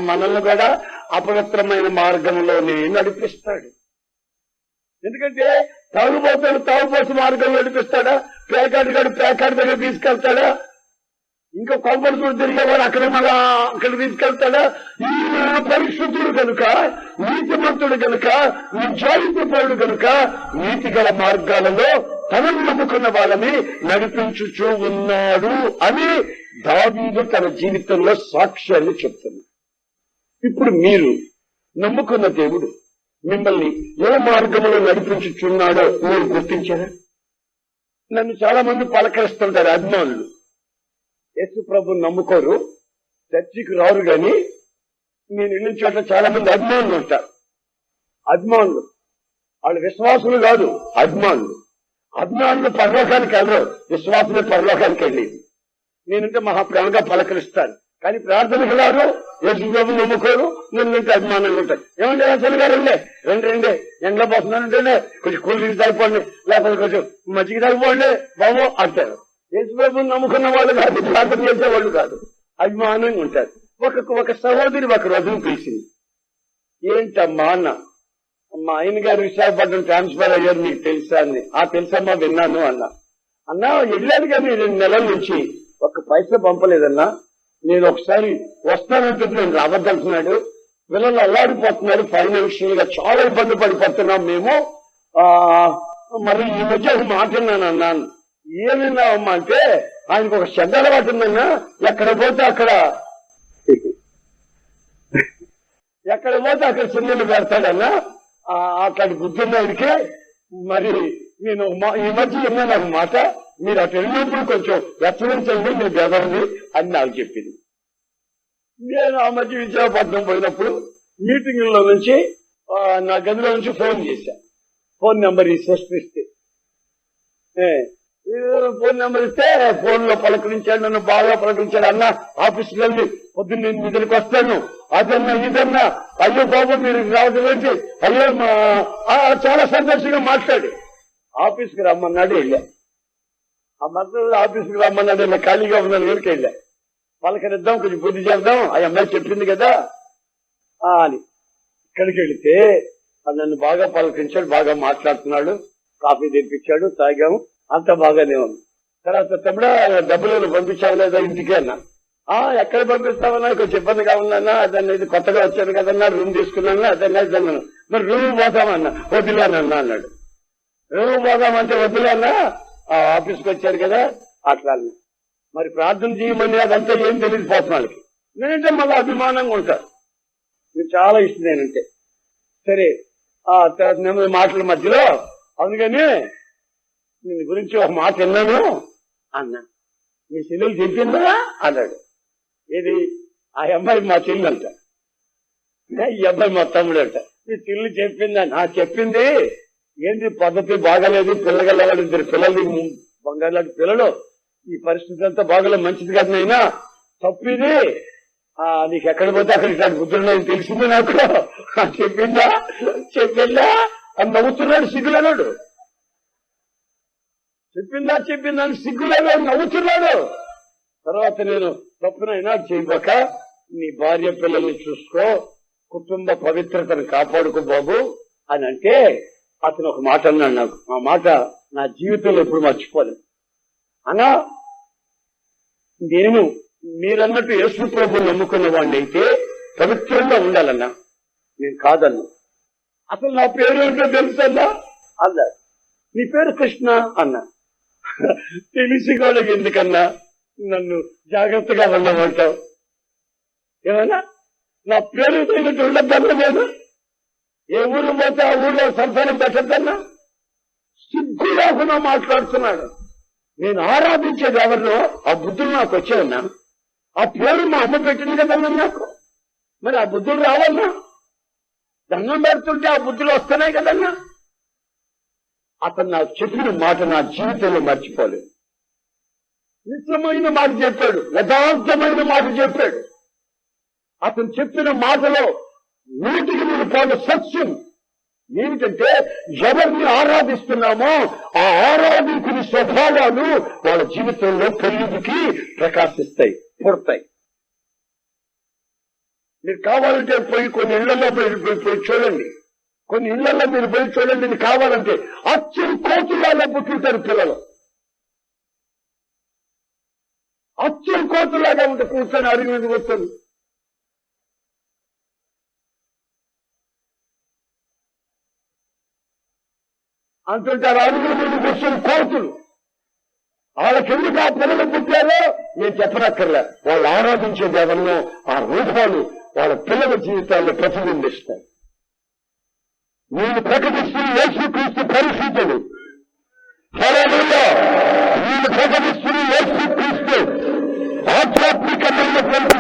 మనల్ని కూడా అపవిత్రమైన మార్గంలోనే నడిపిస్తాడు. ఎందుకంటే తాగుబోతు మార్గంలో నడిపిస్తాడా? పేకాడి దగ్గర తీసుకెళ్తాడా? ఇంకా కొబ్బరితో తిరిగేవాడు అక్కడ తీసుకెళ్తాడా? ఈయన పరిశుద్ధుడు కనుక, నీతిమంతుడు కనుక, నిజాయితీపరుడు కనుక నీతి గల మార్గాలలో తనను నమ్ముకున్న వాళ్ళని నడిపించుచూ ఉన్నాడు అని దావీదు తన జీవితంలో సాక్ష్యాన్ని చెప్తున్నాడు. ఇప్పుడు మీరు నమ్ముకున్న దేవుడు మిమ్మల్ని ఏ మార్గంలో నడిపించుచున్నాడో మీరు గుర్తించారా? నన్ను చాలా మంది పలకరిస్తుంటారు అభిమానులు. యేసు ప్రభుని నమ్ముకోరు, చర్చికి రారు, గాని నేను వెళ్ళిన చోట చాలా మంది అభిమానులు ఉంటారు. అభిమానులు వాళ్ళు విశ్వాసులు కాదు, అభిమానులు. అభిమానులు పరలోకానికి వెళ్ళరు, విశ్వాసులే పరలోకానికి వెళ్ళేది. నేనంటే మహాప్రేమగా పలకరిస్తాను, కానీ ప్రార్థనకు రారు, యేసు ప్రభుని నమ్ముకోరు, నేనంటే అభిమానంగా ఉంటాయి. ఏమంటే అసలు గారు రెండే ఎండలో పోతున్నానంటేనే కొంచెం కూల్ డ్రింక్స్ తాగిపోండి, లేకపోతే కొంచెం మజ్జిగ తాగిపోండి బాబు అంటారు. యేసు ప్రభుని నమ్ముకున్న వాళ్ళు కాదు, ప్రార్థన చేసేవాళ్ళు కాదు, అభిమానంగా ఉంటారు. ఒక సహోదరి ఒక రోజును పిలిచింది. ఏంటమ్మా అన్న, మా ఆయన గారు విశాఖపట్నం ట్రాన్స్ఫర్ అయ్యారు, నీకు తెలుసా అని. తెలుసమ్మా, విన్నాను అన్నా వెళ్ళాను కానీ 2 నెలల నుంచి ఒక్క పైసా పంపలేదన్నా. నేను ఒకసారి వస్తానంటే నేను రావద్దనుకున్నాడు. పిల్లలు అల్లాడిపోతున్నారు, ఫైనాన్షియల్ గా చాలా ఇబ్బంది పడిపోతున్నాం మేము. మరి ఈ మధ్య ఒక మాట అన్నాను. ఏమిన్నావమ్మా అంటే, ఆయనకు ఒక శ్రద్ధ అలవాటు ఉందన్నా, ఎక్కడ పోతే అక్కడ చిన్నలు పెడతాడన్నా. అట్లాంటి బుద్ధున్నాడికి మరి నేను ఈ మధ్య విన్నాను అన్నమాట, మీరు అటు వెళ్ళినప్పుడు కొంచెం హెచ్చరించండి, నేను బెదరని అని నాకు చెప్పింది. నేను ఆ మధ్య విశాఖపట్నం పోయినప్పుడు మీటింగ్లో నుంచి నా గదిలో నుంచి ఫోన్ చేశాను. ఫోన్ నెంబర్ ఇస్తే ఫోన్ నెంబర్ ఇస్తే ఫోన్ లో పలకరించాడు, నన్ను బాగా పలకరించాడు. అన్న ఆఫీస్కి వెళ్ళి పొద్దున్న నేను నిధులకు వస్తాను, అదన్నా ఇదన్నా, అయ్యో బాబు మీరు రావడం ఏంటి, అయ్యో చాలా సంతోషంగా మాట్లాడి ఆఫీస్కి రమ్మన్నాడు. వెళ్ళా. ఆ మధ్యలో ఆఫీస్కి రమ్మన్నాడు, ఇలా ఖాళీగా ఉన్నాను కనుక వెళ్ళా. పలకరిద్దాం, కొంచెం బుద్ధి చేద్దాం, ఆ అమ్మాయి చెప్పింది కదా అని. ఇక్కడికి వెళితే నన్ను బాగా పలకరించాడు, బాగా మాట్లాడుతున్నాడు, కాఫీ తెప్పించాడు, తాగాము, అంత బాగానే ఉంది. తర్వాత తమ్ముడా డబ్బులు పంపించావు లేదా ఇంటికి అన్నా. ఎక్కడ పంపిస్తామన్నా, కొంచెం ఇబ్బందిగా ఉందన్నా, అదన్నా ఇది కొత్తగా వచ్చాను కదన్నా, రూమ్ తీసుకున్నాను, అదన్నా ఇదన్నాను. మరి రూమ్ పోతామన్నా, వదిలానన్నా అన్నాడు. ఏమో పోదామంటే వద్దులేనా ఆ ఆఫీస్కి వచ్చారు కదా అట్లా మరి ప్రార్థన చేయమని అదంతా ఏం తెలియదు పోతున్న వాళ్ళకి. నేనంటే మళ్ళీ అభిమానంగా ఉంటారు. మీరు చాలా ఇష్టం నేనంటే. సరే ఆ తర్వాత మాటల మధ్యలో అందుకని దీని గురించి ఒక మాట విన్నాను అన్నా. మీ చెల్లెలు చెప్పిందా అన్నాడు. ఏది ఆ అమ్మాయి మా చెల్లి అంట, ఈ అబ్బాయి మా తమ్ముడు అంట. మీ చెల్లి చెప్పిందా? చెప్పింది. ఏంటి పద్ధతి బాగాలేదు, పిల్లగలవాడు ఇద్దరు పిల్లలు బంగారు పిల్లలు, ఈ పరిస్థితి అంతా బాగాలేదు, మంచిది కదా నైనా తప్పిది. నీకు ఎక్కడ పోతే అక్కడ ఇట్లాంటి బుద్ధుడు తెలిసింది నాకు. చెప్పిందా అని నవ్వుతున్నాడు సిగ్గులేనాడు. చెప్పిందా అని సిగ్గులేనాడు నవ్వుతున్నాడు. తర్వాత నేను తప్పునైనా చేయబోక నీ భార్య పిల్లల్ని చూసుకో, కుటుంబ పవిత్రతను కాపాడుకో బాబు అని అంటే అతను ఒక మాట అన్నాడు. నాకు ఆ మాట నా జీవితంలో ఎప్పుడు మర్చిపోలేదు. అన్నా నేను మీరన్నట్టు యేసు ప్రభువుని నమ్ముకున్న వాడిని అయితే పవిత్రంగా ఉండాలన్నా. నేను కాదన్నా. అసలు నా పేరు ఏంటో తెలుసన్నా అన్నాడు. నీ పేరు కృష్ణ అన్నా. తెలిసి కూడా ఎందుకన్నా నన్ను జాగ్రత్తగా ఉండమంటావు? ఏమన్నా నా పేరు తగినట్టు ఉండద్దన్నా. నేను ఏ ఊరు పోతే ఆ ఊళ్ళో సంసారం పెట్టద్దన్నా. సిగ్గు లేకుండా మాట్లాడుతున్నాడు. నేను ఆరాధించేది ఎవరినో ఆ బుద్ధులు నాకు వచ్చాయన్నా. ఆ పేరు మా అమ్మ పెట్టింది కదన్నా నాకు. మరి ఆ బుద్ధులు రావన్నా? దండం పెడుతుంటే ఆ బుద్ధులు వస్తున్నాయి కదన్నా. అతను నాకు చెప్పిన మాట నా జీవితంలో మర్చిపోలేదు. నిజమైన మాట చెప్పాడు, యథార్థమైన మాట చెప్పాడు. అతను చెప్పిన మాటలో 100% సత్యం. ఏమిటంటే ఎవరిని ఆరాధిస్తున్నామో ఆ ఆరాధికుని స్వభావాలు వాళ్ళ జీవితంలో పెళ్లికి ప్రకాశిస్తాయి, పుడతాయి. మీరు కావాలంటే పోయి కొన్ని ఇళ్లలో పోయి చూడండి. కొన్ని ఇళ్లలో మీరు పోయి చూడండి. ఇది కావాలంటే అచ్చం కోతులాగా పుట్టుతారు పిల్లలు. అచ్చం కోతులాగా ఉంటే కూర్చొని అడిగి మీద వస్తుంది. అంటుంటారు అడుగు మీద కూర్చొని కోతులు. వాళ్ళకెందుకు ఆ పిల్లలు పుట్టారో నేను చెప్పనక్కర్లే. వాళ్ళు ఆరాధించే దేవన్నో ఆ రూపాలు వాళ్ళ పిల్లల జీవితాల్లో ప్రతిబింబిస్తాయి. నేను ప్రకటిస్తున్న యేసుక్రీస్తు పరిశుద్ధుడు. హల్లెలూయా. నేను ప్రకటిస్తున్న యేసుక్రీస్తు ఆధ్యాత్మికమైనటువంటి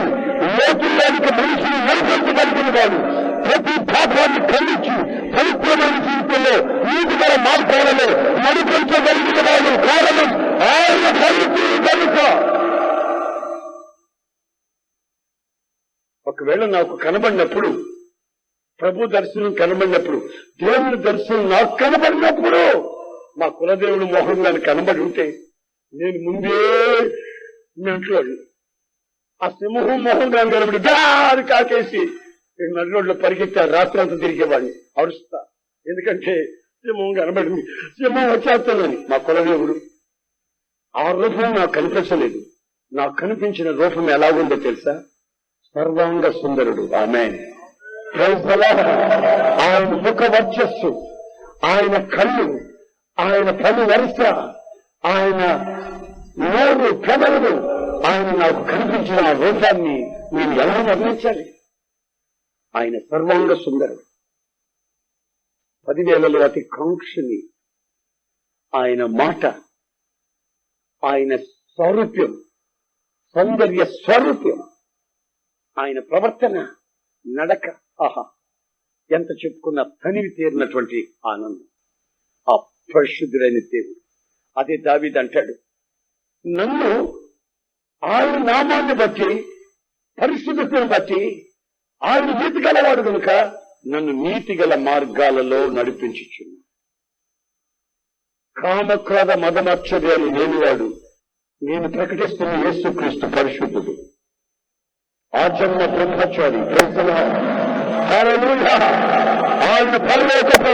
లోతుల్లోనికి మనిషిని నడిపించగలిగిన వాడు. ప్రతి పాపాన్ని ఖండించి పవిత్రమైన జీవితంలో నీతిగల మార్గాలలో నడిపించగలిగిన వాడు. కారణం ఆయన పవిత్రుడు కనుక. ఒకవేళ నాకు కనబడినప్పుడు, ప్రభు దర్శనం కనబడినప్పుడు, దేవుని దర్శనం నాకు కనబడినప్పుడు, మా కులదేవుడు మోహం గాని కనబడి ఉంటే నేను ముందే ఇంట్లో ఆ సింహం మోహం గాని కనబడి దారి కాకేసి నడిరోడ్లో పరిగెత్తారు. రాత్రి అంతా తిరిగేవాడిని అరుస్తా. ఎందుకంటే సింహం కనబడింది, సింహం వచ్చేస్తానని. మా కులదేవుడు ఆ రూపం నాకు కనిపించలేదు. నాకు కనిపించిన రూపం ఎలాగుందో తెలుసా? సర్వాంగ సుందరుడు. ఆమేన్. ఆయన ముఖ వర్చస్సు, ఆయన కళ్ళు, ఆయన పని వరుస, ఆయన నోరు పెదవులు, ఆయన నాకు కనిపించిన ఆ రూపాన్ని నేను ఎలా వర్ణించాలి? ఆయన సర్వాంగ సుందరుడు, 10,000లో అతి కాంక్షని. ఆయన మాట, ఆయన స్వరూప్యం, సౌందర్య స్వరూప్యం, ఆయన ప్రవర్తన, నడక, ఆహా ఎంత చెప్పుకున్న తనివి తీరినటువంటి ఆనందం. ఆ పరిశుద్ధుడైన దేవుడు. అదే దావీదు అంటాడు, నన్ను ఆయన నామాన్ని బట్టి, పరిశుద్ధతను బట్టి, ఆయన నీతి గలవాడు కనుక నన్ను నీతి గల మార్గాలలో నడిపించుచున్నాను. కామక్రోధ మదమచ్చర్యాలు లేనివాడు. నేను ప్రకటిస్తున్న యేసుక్రీస్తు పరిశుద్ధుడు, ఆజన్మ బ్రహ్మచారి. ఆయన పరలోకపు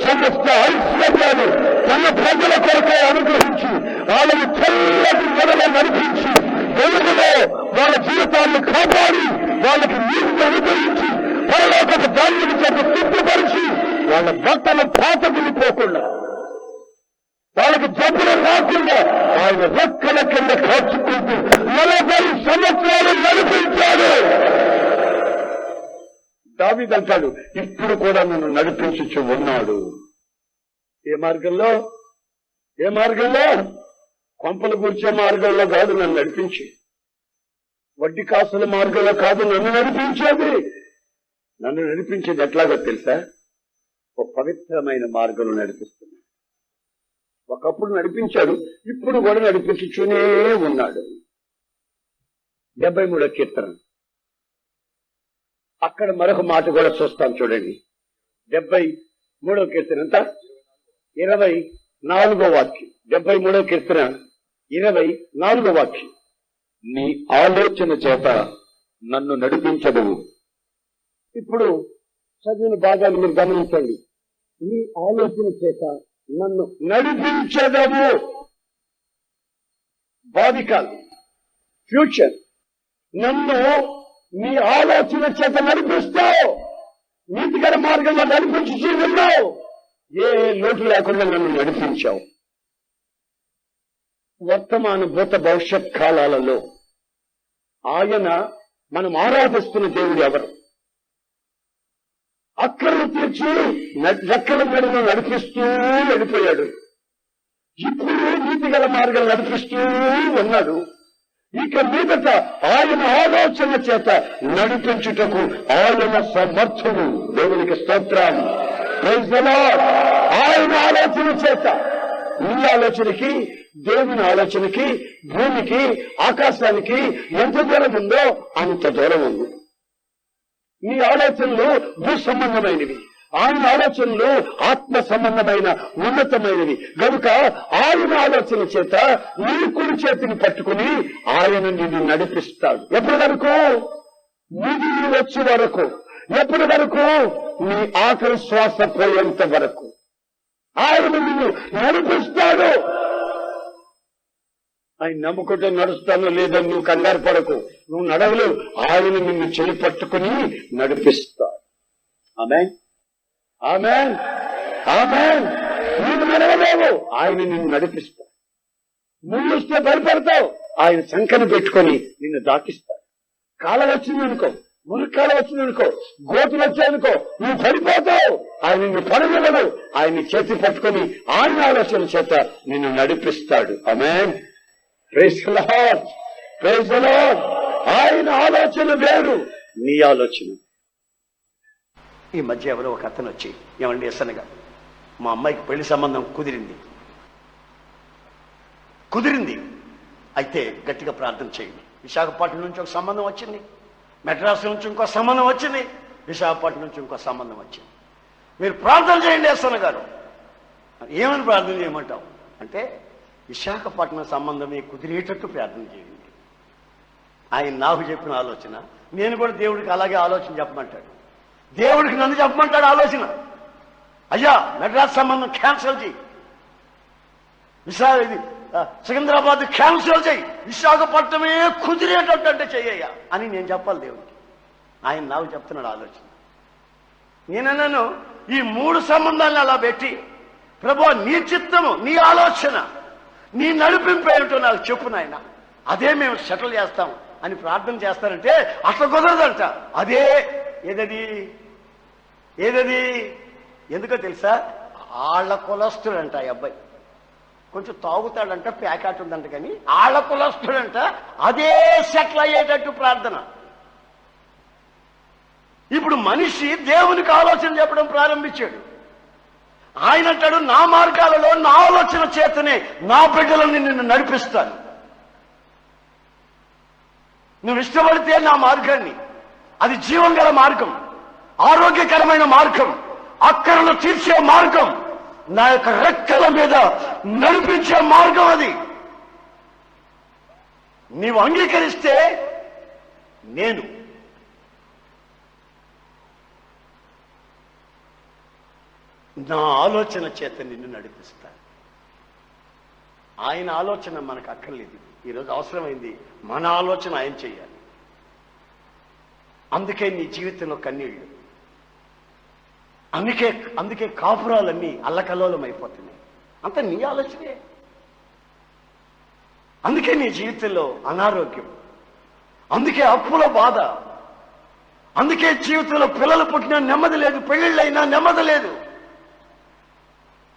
సమస్త ఐశ్వర్యాలు తన ప్రజల కొరకే అనుగ్రహించి వాళ్ళని చల్లటి మొదలు నడిపించి వెలుగులో వాళ్ళ జీవితాన్ని కాపాడి వాళ్ళకి నీటిని అనుగ్రహించి పరలోకపు ధాన్యం చేత తృప్తిపరిచి వాళ్ళ బట్టలు పాతగిలిపోకుండా దావీదు అంటాడు, ఇప్పుడు కూడా నన్ను నడిపించుచు ఉన్నాడు. ఏ మార్గంలో? ఏ మార్గంలో? కొంపలు కూర్చే మార్గంలో కాదు నన్ను నడిపించి, వడ్డీ కాసుల మార్గంలో కాదు నన్ను నడిపించేది. నన్ను నడిపించేది ఎట్లాగో తెలుసా? ఒక పవిత్రమైన మార్గంలో నడిపిస్తున్నాడు. ఒకప్పుడు నడిపించాడు, ఇప్పుడు కూడా నడిపించుతూనే ఉన్నాడు. 73వ కీర్తన, అక్కడ మరొక మాట కూడా చూస్తాం చూడండి. 73వ కీర్తన ఎంత? 24వ వాక్యం. 73వ కీర్తన 24వ వాక్యం. నీ ఆలోచన చేత నన్ను నడిపించదువు. ఇప్పుడు చదివిన భాగాలు మీరు గమనించండి. నీ ఆలోచన చేత నన్ను నడిపించదవు. భావికాలం, ఫ్యూచర్. నన్ను నీ ఆలోచన చేత నడిపిస్తావు. నీతికర మార్గంలో నడిపించి ఉన్నావు. ఏ లోటు లేకుండా నన్ను నడిపించావు. వర్తమాన భూత భవిష్యత్ కాలాలలో ఆయన మనం ఆరాధిస్తున్న దేవుడు ఎవరు? అక్కలను తీర్చి రెక్కల మీదను నడిపిస్తూ వెళ్ళిపోయాడు. ఇప్పుడు నీతిగల మార్గం నడిపిస్తూ ఉన్నాడు. ఇక మీదట ఆయన ఆలోచన చేత నడిపించుటకు ఆయన సమర్థుడు. దేవునికి స్తోత్రం. Praise the Lord. ఆయన ఆలోచన చేత, నీ ఆలోచనకి దేవుని ఆలోచనకి భూమికి ఆకాశానికి ఎంత దూరం ఉందో అంత దూరం ఉంది. నీ ఆలోచనలు భూ సంబంధమైనవి, ఆయన ఆలోచనలు ఆత్మ సంబంధమైన ఉన్నతమైనవి. గనుక ఆయన ఆలోచన చేత నీ కుడి చేతిని పట్టుకుని ఆయన నిన్ను నడిపిస్తాడు. ఎప్పటి వరకు? ముగిలి వచ్చే వరకు. ఎప్పటి వరకు? నీ ఆఖరి శ్వాస పోయేంత వరకు ఆయన నిన్ను నడిపిస్తాడు. ఆయన నమ్ముకుంటే నడుస్తానో లేదని నువ్వు కంగారు పడకు. నువ్వు నడవలేవు. ఆయన నిన్ను చెయ్యి పట్టుకుని నడిపిస్తాడు. ఆమేన్, ఆమేన్, ఆమేన్. నువ్వు నడవలేవు, ఆయన నిన్ను నడిపిస్తాడు. ముందుస్తే భయపడతావు, ఆయన సంకని పెట్టుకొని నిన్ను దాటిస్తాడు. కాలం వచ్చిందనుకో, మురికాలం వచ్చిందనుకో, గోతులు వచ్చాయనుకో, నువ్వు పడిపోతావు. ఆయన నిన్ను పడగలడు. ఆయన చేతి పట్టుకొని ఆయన ఆలోచన చేత నిన్ను నడిపిస్తాడు. Amen. Praise the Lord, praise the Lord. ఆయన ఆలోచన వేరు, నీ ఆలోచన. ఈ మధ్య ఎవరో ఒక అతను వచ్చి, ఏమండి ఎస్సనగా మా అమ్మాయికి పెళ్లి సంబంధం కుదిరింది, అయితే గట్టిగా ప్రార్థన చేయండి. విశాఖపట్నం నుంచి ఒక సంబంధం వచ్చింది, మెడ్రాస్ నుంచి ఇంకో సంబంధం వచ్చింది, విశాఖపట్నం నుంచి ఇంకో సంబంధం వచ్చింది. మీరు ప్రార్థన చేయండి ఎస్సన్న గారు. ఏమని ప్రార్థన చేయమంటావు అంటే, విశాఖపట్నం సంబంధమే కుదిరేటట్టు ప్రార్థన చేయండి. ఆయన నాకు చెప్పిన ఆలోచన, నేను కూడా దేవుడికి అలాగే ఆలోచన చెప్పమంటాడు. దేవుడికి నన్ను చెప్పమంటాడు ఆలోచన. అయ్యా మెడ్రాస్ సంబంధం క్యాన్సిల్ చేయి, సికింద్రాబాద్ క్యాన్సిల్ చేయి, విశాఖపట్నమే కుదిరేటట్టు అంటే చెయ్యయ్యా అని నేను చెప్పాలి దేవుడికి. ఆయన నాకు చెప్తున్నాడు ఆలోచన. నేనన్నాను, ఈ 3 సంబంధాలను అలా పెట్టి, ప్రభువా నీ చిత్తము, నీ ఆలోచన, నీ నడిపింపు ఏమిటో నాకు చెప్పు నాయన, అదే మేము సెటిల్ చేస్తాం అని ప్రార్థన చేస్తారంటే అట్లా కుదరదంట. అదే ఏదది ఎందుకో తెలుసా? ఆళ్ల కులస్తుడంట. ఆ అబ్బాయి కొంచెం తాగుతాడంట, ప్యాకెట్ ఉందంట, కానీ ఆళ్ల కులస్తుడంట. అదే సెటిల్ అయ్యేటట్టు ప్రార్థన. ఇప్పుడు మనిషి దేవునికి ఆలోచన చెప్పడం ప్రారంభించాడు. ఆయన అంటాడు, నా మార్గాలలో నా ఆలోచన చేతనే నా బిడ్డలను నిన్ను నడిపిస్తాను. నువ్వు ఇష్టపడితే నా మార్గాన్ని, అది జీవం గల మార్గం, ఆరోగ్యకరమైన మార్గం, అక్కరలు తీర్చే మార్గం, నా యొక్క రెక్కల మీద నడిపించే మార్గం. అది నీవు అంగీకరిస్తే నేను నా ఆలోచన చేత నిన్ను నడిపిస్తాను. ఆయన ఆలోచన మనకు అక్కర్లేదు. ఈరోజు అవసరమైంది మన ఆలోచన ఆయన చేయాలి. అందుకే నీ జీవితంలో కన్నీళ్లు, అందుకే కాపురాలన్నీ అల్లకల్లోలం అయిపోతున్నాయి. అంత నీ ఆలోచనే. అందుకే నీ జీవితంలో అనారోగ్యం, అందుకే అప్పుల బాధ, అందుకే జీవితంలో పిల్లలు పుట్టినా నెమ్మది లేదు, పెళ్లిళ్ళైనా నెమ్మది లేదు.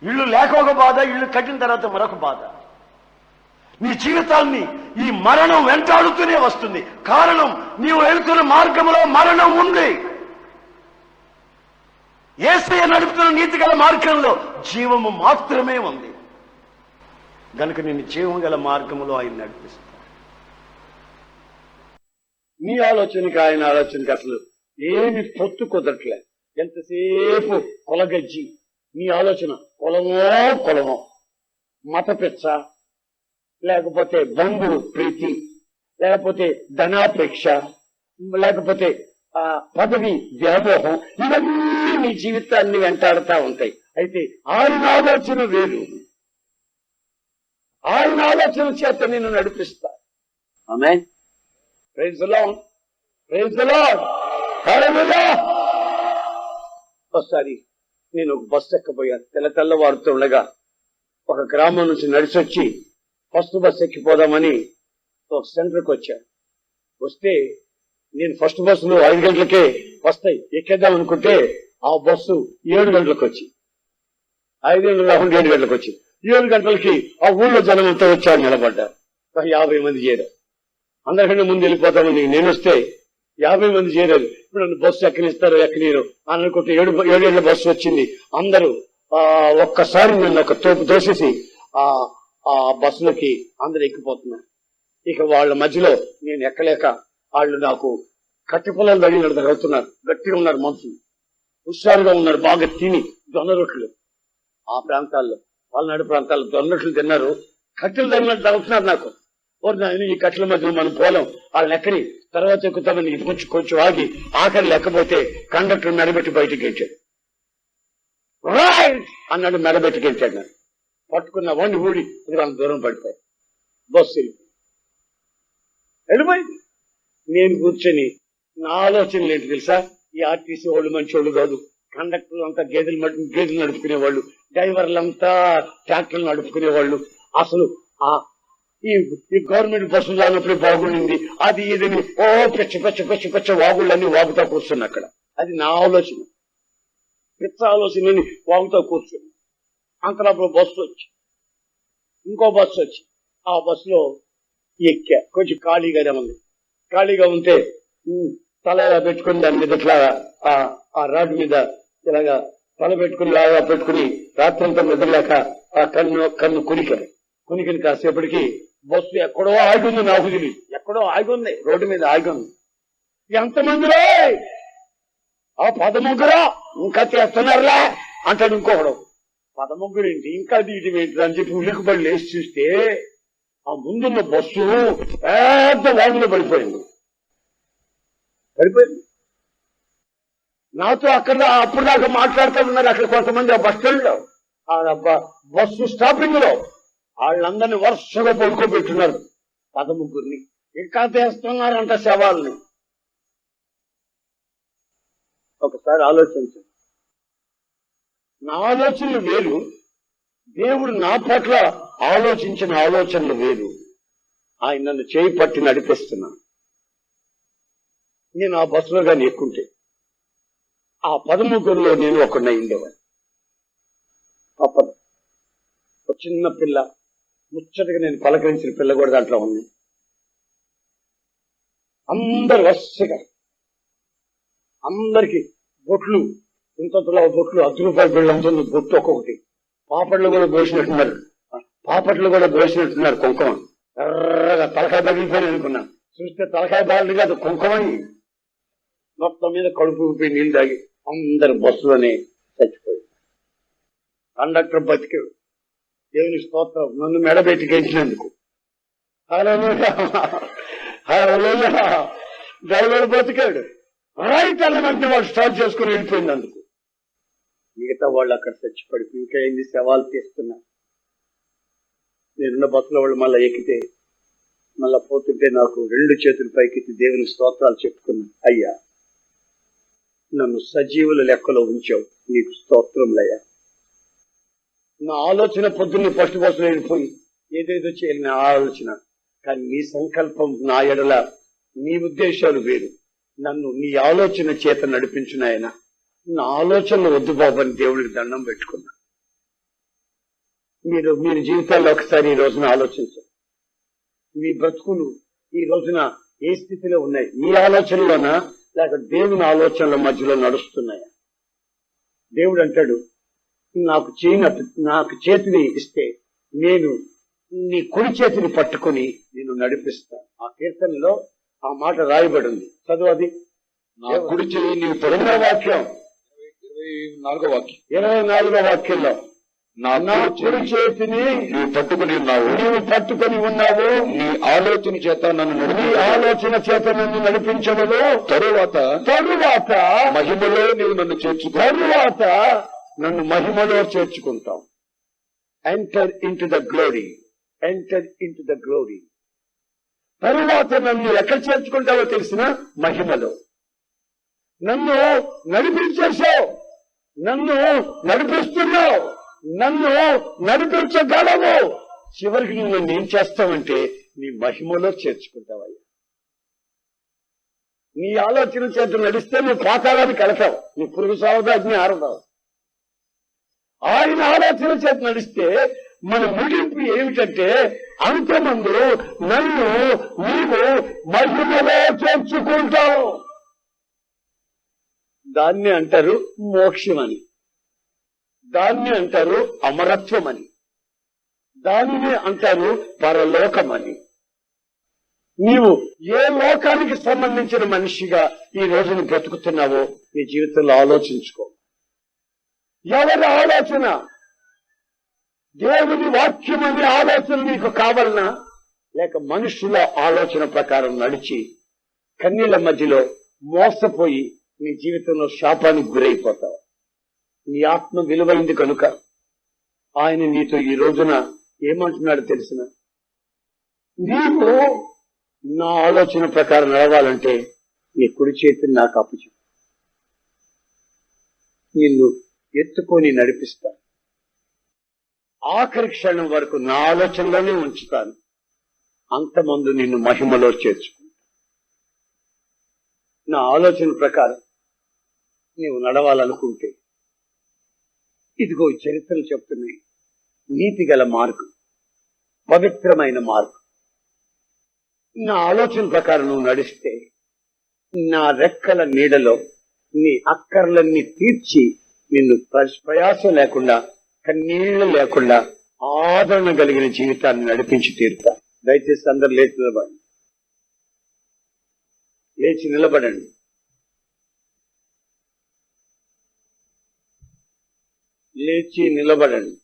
ఇల్లు లేక ఒక బాధ, ఇల్లు కట్టిన తర్వాత మరొక బాధ. నీ జీవితాన్ని ఈ మరణం వెంటాడుతూనే వస్తుంది. కారణం, నీవు వెళ్తున్న మార్గంలో మరణం ఉంది. యేసయ్య నడుపుతున్న నీతి గల మార్గంలో జీవము మాత్రమే ఉంది. గనుక నేను జీవం గల మార్గంలో ఆయన నడిపిస్తాను. నీ ఆలోచనకి ఆయన ఆలోచనకి అసలు ఏమి పొత్తు కుదరట్లే. ఎంతసేపు కొలగజ్జి నీ ఆలోచన కులమో మత పిచ్చ, లేకపోతే బంధు ప్రీతి, లేకపోతే ధనాపేక్ష, లేకపోతే పదవి వ్యామోహం, ఇవన్నీ నీ జీవితాన్ని వెంటాడుతూ ఉంటాయి. అయితే ఆయన ఆలోచన వేరు. ఆయన ఆలోచన చేత నేను నడిపిస్తా. Amen. Praise the Lord, praise the Lord, hallelujah. ఒకసారి నేను ఒక బస్సు ఎక్కబోయాను. తెల్లవారుతూ ఉండగా ఒక గ్రామం నుంచి నడిచొచ్చి ఫస్ట్ బస్సు ఎక్కిపోదామని ఒక సెంటర్కి వచ్చాను. వస్తే నేను ఫస్ట్ బస్సులు 5 గంటలకే వస్తాయి ఎక్కేద్దాం అనుకుంటే ఆ బస్సు 7 గంటలకు వచ్చి 5 గంటలు కాకుండా 7 గంటలకు వచ్చి 7 గంటలకి ఆ ఊళ్ళో జనం అంతా వచ్చారు, నిలబడ్డారు. 50 మంది చేరారు. అందరికంటే ముందు వెళ్ళిపోతామని నేను వస్తే 50 మంది చేరారు. ఇప్పుడు నన్ను బస్సు ఎక్కనిస్తారు ఎక్కనీరు అని అనుకుంటే 7 గంటల బస్సు వచ్చింది. అందరూ ఒక్కసారి నన్ను ఒక తోపు దోసేసి ఆ బస్సులోకి అందరూ ఎక్కిపోతున్నారు. ఇక వాళ్ళ మధ్యలో నేను ఎక్కలేక వాళ్ళు నాకు కట్టి పొలాలు తగిలినట్టు తగ్గుతున్నారు. గట్టిగా ఉన్నారు మనుషులు, హుషారుగా ఉన్నారు, బాగా తిని జొన్న రొట్టెలు. ఆ ప్రాంతాల్లో పల్నాడు ప్రాంతాల్లో జొన్న రొట్టెలు తిన్నారు, కట్టెలు తగిలినట్టు తగ్గుతున్నారు. నాకు ఈ కట్టెల మధ్యలో మనం పోలేం, వాళ్ళని ఎక్కడి తర్వాత ఎక్కుతామని కొంచెం ఆగి ఆఖరి లేకపోతే కండక్టర్ మెడబెట్టి బయటికి గెలిచాడు. రైట్ అన్నాడు, మెడబెట్టి గెలిచాడు. నన్ను పట్టుకున్న వండి ఊడి ఇది వాళ్ళ దూరం పడిపోయాయి. బస్సు వెళ్ళిపోయింది. నేను కూర్చొని నా ఆలోచనలు ఏంటి తెలుసా? ఈ ఆర్టీసీ వాళ్ళు మంచి వాళ్ళు కాదు, కండక్టర్లు అంతా గేదెలు నడుపుకునే వాళ్ళు, డ్రైవర్లంతా ట్రాక్టర్లు నడుపుకునే వాళ్ళు. అసలు ఈ గవర్నమెంట్ బస్సులు అన్నప్పుడే బాగుండింది, అది ఇదని పెచ్చ వాగుళ్ళని వాగుతా కూర్చుని అక్కడ. అది నా ఆలోచన, పిచ్చ ఆలోచనని వాగుతా కూర్చుని. అంతలోపల బస్సు వచ్చి ఇంకో బస్సు వచ్చి ఆ బస్సులో ఎక్కా. కొంచెం ఖాళీగానే ఉంది. ఖాళీగా ఉంటే తల ఇలా పెట్టుకుని దాని మీద ఇట్లా ఆ రాడ్ మీద ఇలాగా తల పెట్టుకుని లాగా పెట్టుకుని రాత్రంతా నిద్రలేక ఆ కన్ను కునికని కాసేపటికి బస్సు ఎక్కడో ఆగింది. నాకు తెలియదు, ఎక్కడో ఆగింది, రోడ్డు మీద ఆగింది. ఎంతమందిలో ఆ 13 ఇంకా చేస్తున్నారులే అంటాడు ఇంకొకడు. 13 ఏంటి ఇంకా తీయటం ఏంటి అని చెప్పి ఉలికబడి లేచి చూస్తే ఆ ముందున్న బస్సు పెద్ద వాగులో పడిపోయింది. నాతో అక్కడ అప్పుడు దాకా మాట్లాడుతూ ఉన్నారు అక్కడ కొంతమంది ఆ బస్ స్టాండ్ లో, బస్సు స్టాపింగ్ లో. వాళ్ళందరినీ వరుసగా పడుకోబెట్టున్నారు 13ని. ఇంకా తీస్తున్నారంట శవాల్ని. ఒకసారి ఆలోచించండి. నా ఆలోచనలు వేరు, దేవుడు నా పట్ల ఆలోచించిన ఆలోచనలు వేరు. ఆయన నన్ను చేయి పట్టి నడిపిస్తున్నాను. నేను ఆ బస్సులో కానీ ఎక్కుంటే ఆ 13లో నేను ఒకడినై ఉండేవాడిని. అప్పుడు ఒక చిన్న పిల్ల, ముచ్చటగా నేను పలకరించిన పిల్ల కూడా దాంట్లో ఉంది. అందరు వరుసగా, అందరికి బొట్లు, ఇంతలో బొట్లు, 10 రూపాయల బిళ్ళంతో బొట్టు ఒక్కొక్కటి. పాపట్లు కూడా పోసినట్టున్నారు కుంకుమ. ఎర్రగా తలకాయ తగిలిపోయి అనుకున్నాను. చూస్తే తలకాయ బాగుంది కాదు, కుంకుమని. మొత్తం మీద కడుపు ఊపి నీళ్ళు తాగి అందరు బస్సులోనే చచ్చిపోయి. కండక్టర్ బతికాడు, దేవుని స్తోత్రం, నన్ను మెడబెట్టి గెలిచినందుకు. డ్రైవర్ బతికాడు. రైట్ అన్నదంటే వాళ్ళు స్టార్ట్ చేసుకుని వెళ్ళిపోయినందుకు. మిగతా వాళ్ళు అక్కడ చచ్చిపడిపోయి ఇంకా ఎన్ని శవాలు తీస్తున్నారు. నేనున్న బస్సులో వాళ్ళు మళ్ళీ ఎక్కితే మళ్ళా పోతుంటే నాకు 2 చేతుల పైకెత్తి దేవుని స్తోత్రాలు చెప్పుకున్నాను. అయ్యా, నన్ను సజీవుల లెక్కలో ఉంచావు, నీకు స్తోత్రంలయ్యా. నా ఆలోచన పొద్దున్నే ఫస్ట్ బస్సులో వెళ్ళిపోయి ఏదేదో చేయాలి నా ఆలోచన. కానీ నీ సంకల్పం నా ఎడల, నీ ఉద్దేశాలు వేరు. నన్ను నీ ఆలోచన చేత నడిపించిన ఆయన. నా ఆలోచనలు వద్దు బాబు అని దేవుడికి దండం పెట్టుకున్నా. మీరు జీవితాల్లో ఒకసారి ఈ రోజున ఆలోచించండి. మీ బ్రతుకులు ఈ రోజున ఏ స్థితిలో ఉన్నాయి? మీ ఆలోచనలోనా లేక దేవుని ఆలోచనల మధ్యలో నడుస్తున్నాయా? దేవుడు అంటాడు, నాకు చేతిని ఇస్తే నేను నీ కుడి చేతిని పట్టుకుని నేను నడిపిస్తా. ఆ కీర్తనలో ఆ మాట రాయబడి ఉంది. చదువు అది. నా కుడి చేయి నీవు రెండవ వాక్యం, 24వ వాక్యం. 24వ వాక్యంలో నా కుడి చేతిని నీవు పట్టుకుని ఉన్నావు, నీవు పట్టుకుని ఉన్నావు, నీ ఆలోచన చేత నన్ను నీ ఆలోచన చేత నన్ను నడిపించవలో, తరువాత మహిమలో నీవు నన్ను చేర్చుకో, తరువాత నన్ను మహిమలో చేర్చుకుంటాం. Enter into the glory, enter into the glory. తరువాత నన్ను ఎక్కడ చేర్చుకుంటావో తెలిసిన మహిమలో. నన్ను నడిపించేశావు, నన్ను నడిపిస్తున్నావు, నన్ను నడిపించగలవు. చివరికి నువ్వు ఏం చేస్తావంటే నీ మహిమలో చేర్చుకుంటావయ్యా. నీ ఆలోచన చేత నడిస్తే నువ్వు పాతాళానికి వెళతావు, నీ పురుగు సావదు, అగ్ని ఆరదావు. ఆయన ఆలోచన చేత నడిస్తే మన ముగింపు ఏమిటంటే అంతమందు నన్ను నీవు మహిమలో చేర్చుకుంటావు. దాన్ని అంటారు మోక్షం అని, దాన్ని అంటారు అమరత్వం అని, దానిని అంటారు పరలోకం అని. నీవు ఏ లోకానికి సంబంధించిన మనిషిగా ఈ రోజును బ్రతుకుతున్నావో నీ జీవితంలో ఆలోచించుకో. ఎవరి ఆలోచన? దేవుని వాక్యం అనే ఆలోచన నీకు కావాలనా, లేక మనుషుల ఆలోచన ప్రకారం నడిచి కన్నీళ్ల మధ్యలో మోసపోయి నీ జీవితంలో శాపానికి గురైపోతావు? నీ ఆత్మ విలువైంది కనుక ఆయన నీతో ఈ రోజున ఏమంటున్నాడు తెలిసిన? నీవు నా ఆలోచన ప్రకారం నడవాలంటే నీ కుడి చేతిని నాకు అప్పచెప్పు, నిన్ను ఎత్తుకొని నడిపిస్తాను. ఆఖరి క్షణం వరకు నా ఆలోచనలోనే ఉంచుతాను. అంతమందు నిన్ను మహిమలో చేర్చుకుంటా. నా ఆలోచన ప్రకారం నీవు నడవాలనుకుంటే ఇదిగో చరిత్రలు చెప్తున్నాయి. నీతి గల మార్గం, పవిత్రమైన మార్గం. నా ఆలోచన ప్రకారం నువ్వు నడిస్తే నా రెక్కల నీడలో నీ అక్కర్లన్నీ తీర్చి నిన్ను ప్రయాసం లేకుండా, కన్నీళ్లు లేకుండా ఆదరణ కలిగిన జీవితాన్ని నడిపించి తీరుతా. దయచేసి అందరు లేచి నిలబడండి, లేచి నిలబడండి. లేచి నిలబడండి.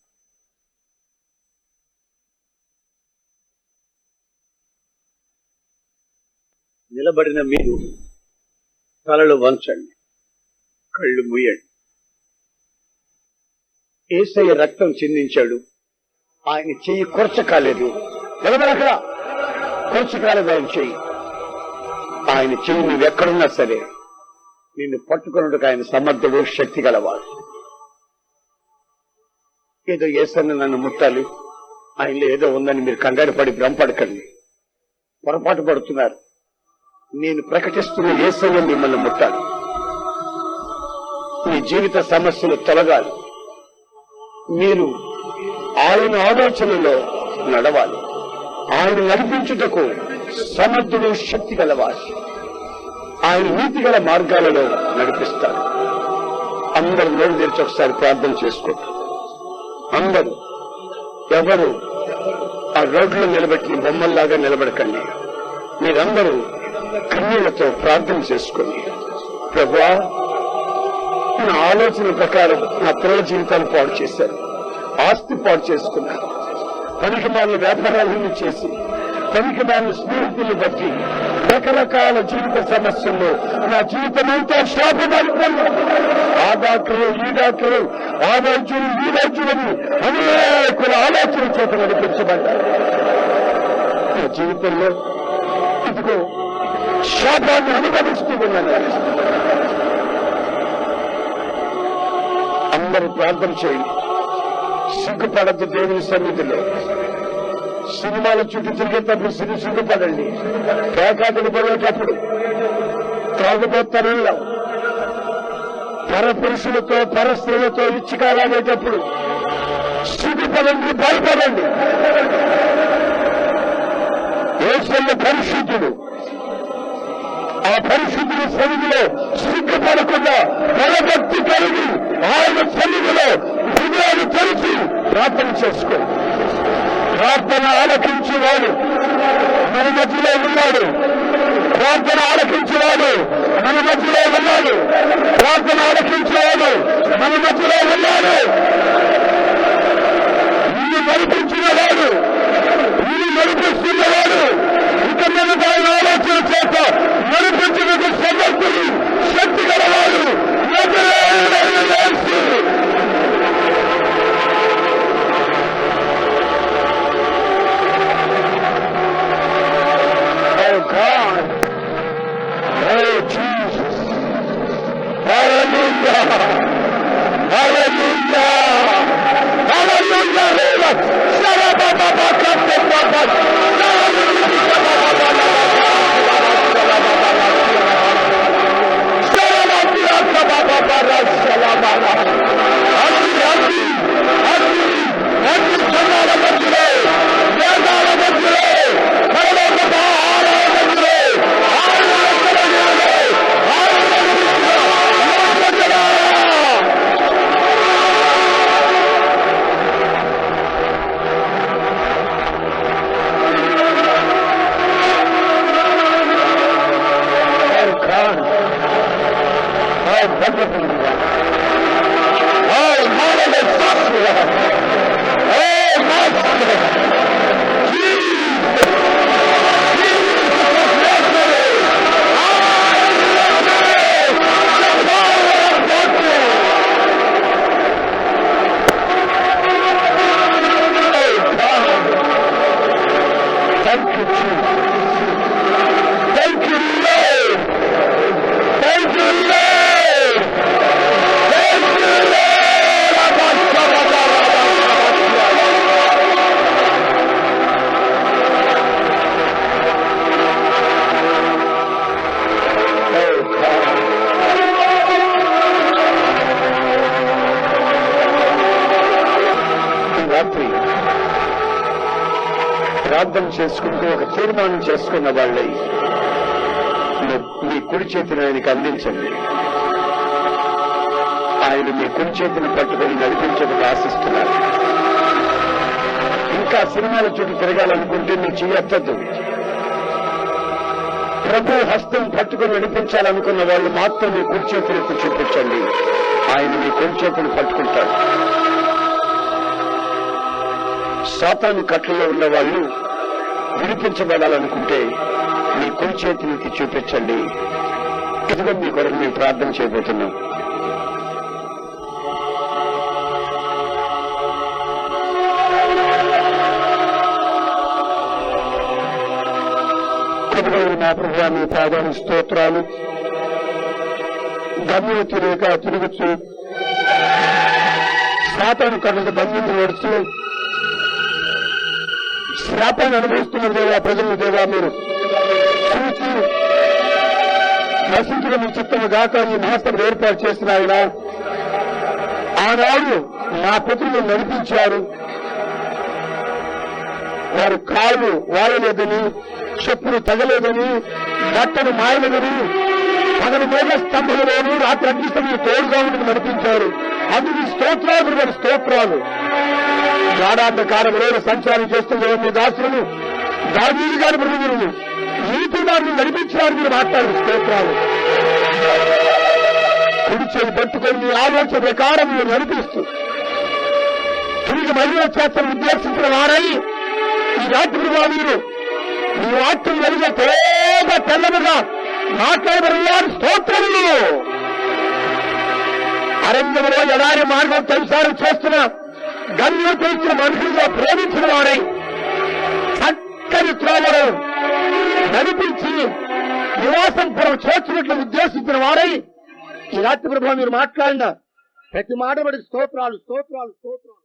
నిలబడిన మీరు తలలు వంచండి, కళ్ళు మూయండి. యేసయ్య రక్తం చిందించాడు, ఆయన చెయ్యి కొరచకాలేదు. నిలబడక కొరచకాలేదు ఆయన చెయ్యి. ఆయన చెయ్యి నువ్వు ఎక్కడున్నా సరే నిన్ను పట్టుకున్నట్టుగా ఆయన సమర్థుడు, శక్తి గలవాడు. ఏదో యేసన్న నన్ను ముట్టాలి, ఆయనలో ఏదో ఉందని మీరు కంగారు పడి భ్రమపడకండి, పొరపాటు పడుతున్నారు. నేను ప్రకటిస్తున్న యేసయ్య మిమ్మల్ని ముట్టాలి. మీ జీవిత సమస్యలు తొలగాలి. మీరు ఆయన ఆలోచనలో నడవాలి. ఆయన నడిపించుటకు సమర్థుడు, శక్తి గలవాడు. ఆయన నీతి గల మార్గాలలో నడిపిస్తాడు. అందరూ నోరు తెరిచి ఒకసారి ప్రార్థన చేసుకోండి. అందరూ ఎవరు ఆ రోడ్లో నిలబెట్టిన బొమ్మల్లాగా నిలబడకండి. మీరందరూ కన్నీళ్లతో ప్రార్థన చేసుకోండి. ప్రభువా, నా ఆలోచన ప్రకారం నా పిల్లల జీవితాలు పాడు చేశారు, ఆస్తి పాడు చేసుకున్నారు, పనికిమాలిన వ్యాపారాలను చేసి, పనికిమాలిన స్నేహితులు బట్టి రకరకాల జీవిత సమస్యల్లో నా జీవితం అంతా శాపమైపోయింది. ఆ డాక్టరు, ఈ డాక్టరు, ఆ వైద్యులు, ఈ వైద్యులని అనేకుల ఆలోచన చేత నడిపించబడ్డారు. నా జీవితంలో ఇదిగో శాపాన్ని అనుభవిస్తూ ఉన్నాను. అందరూ ప్రార్థన చేయండి. సిగ్గుపడద్దు దేవుని సన్నిధిలో. సినిమాల చుట్టూ తిరిగేటప్పుడు సిగ్గుపడండి. పేకాటలు పడేటప్పుడు, త్రాగుబోతనంలో పరపురుషులతో పరస్త్రులతో ఇచ్చికాలాగేటప్పుడు సిగ్గుపడండి, భయపడండి. యేసయ్య పరిశుద్ధుడు. ఆ పరిశుద్ధుని సన్నిధిలో సిగ్గుపడకుండా భయభక్తి కలిగి ఆయన సన్నిధిలో హృదయాన్ని తెరిచి ప్రార్థన చేసుకో. ప్రార్థన ఆలకించేవాడు మన మధ్యలో ఉన్నాడు. ప్రార్థన ఆలకించేవాడు మన మధ్యలో ఉన్నాడు. ప్రార్థన ఆలకించేవాడు మన మధ్యలో ఉన్నాడు. నిన్ను నడిపించినవాడు, నిన్ను నడిపిస్తున్నవాడు, ఇక మీద ఆయన ఆలోచన చేత నడిపించినకు సమర్థుడు, శక్తి గలవాడు. Oh God, oh Jesus, hallelujah, hallelujah, hallelujah, ప్రార్థన చేసుకుంటూ ఒక తీర్మానం చేసుకున్న వాళ్ళై మీ కుడి చేతిని ఆయనకి అందించండి. ఆయన మీ కుడి చేతిని పట్టుకొని నడిపించడానికి ఆశిస్తున్నారు. ఇంకా సినిమాల చుట్టూ తిరగాలనుకుంటే మీ చెయ్యొత్తద్దు. ప్రభు హస్తం పట్టుకొని నడిపించాలనుకున్న వాళ్ళు మాత్రం మీ కుడి చేతులకు చూపించండి. ఆయన మీ కుడి చేతులు పట్టుకుంటారు. సాతాను కట్లలో ఉన్న వాళ్ళు విడిపించబడాలనుకుంటే మీ కుడి చేతికి చూపించండి. ఇదిగో మీ కొరకు మేము ప్రార్థన చేయబోతున్నాం. నా ప్రభువా, మీ పాదాలు స్తోత్రాలు. గమ్యం తిరగక తిరుగుతూ సాతాను కళ్ళకు బంధించి నడుస్తూ శాపాన్ని అనుభవిస్తున్న దేవా, ప్రజలు దేవా, మీరు చూసి నశించడం మీ చిత్తము గాక ఈ మహోత్సవం ఏర్పాటు చేసిన ఆయన ఆనాడు నా పుత్రులు నడిపించారు. వారు కాళ్ళు వాడలేదని, చెప్పులు తగలేదని, బట్టలు మాయలేదని, పగలు మేఘ స్తంభంలోనూ రాత్రి అగ్నిస్తంభం తోడుగా ఉండి నడిపించారు. అందుకు స్తోత్రాలు, వారి స్తోత్రాలు. గాఢాంధకారంలో సంచారం చేస్తున్న మీ దాసులను, దావీదు గారి మృదులను, నీతి వారిని నడిపించారు. మీరు మాట్లాడు స్తోత్రాలు. కుడి చేయి పట్టుకొని మీ ఆలోచన ప్రకారం మీరు నడిపిస్తూ తిరిగి మహిళ చేతను ఉద్దేశించిన వారై ఈ రాత్రి మీరు మీ వాక్యం జరిగే పేద తెల్లముగా మాట్లాడబడిన వారి స్తోత్రములు. అరణ్యములో ఎడారి మార్గం సంసారం చేస్తున్న గమ్యం తెలిసిన మనుషులుగా ప్రేమించిన వారై చక్కని త్రోవలు నడిపించి నివాసం పురం చేర్చినట్లు ఉద్దేశించిన వారై ఈ రాత్రి ప్రభావం మీరు మాట్లాడిన ప్రతి మాట బడి స్తోత్రాలు స్తోత్రాలు స్తోత్రాలు.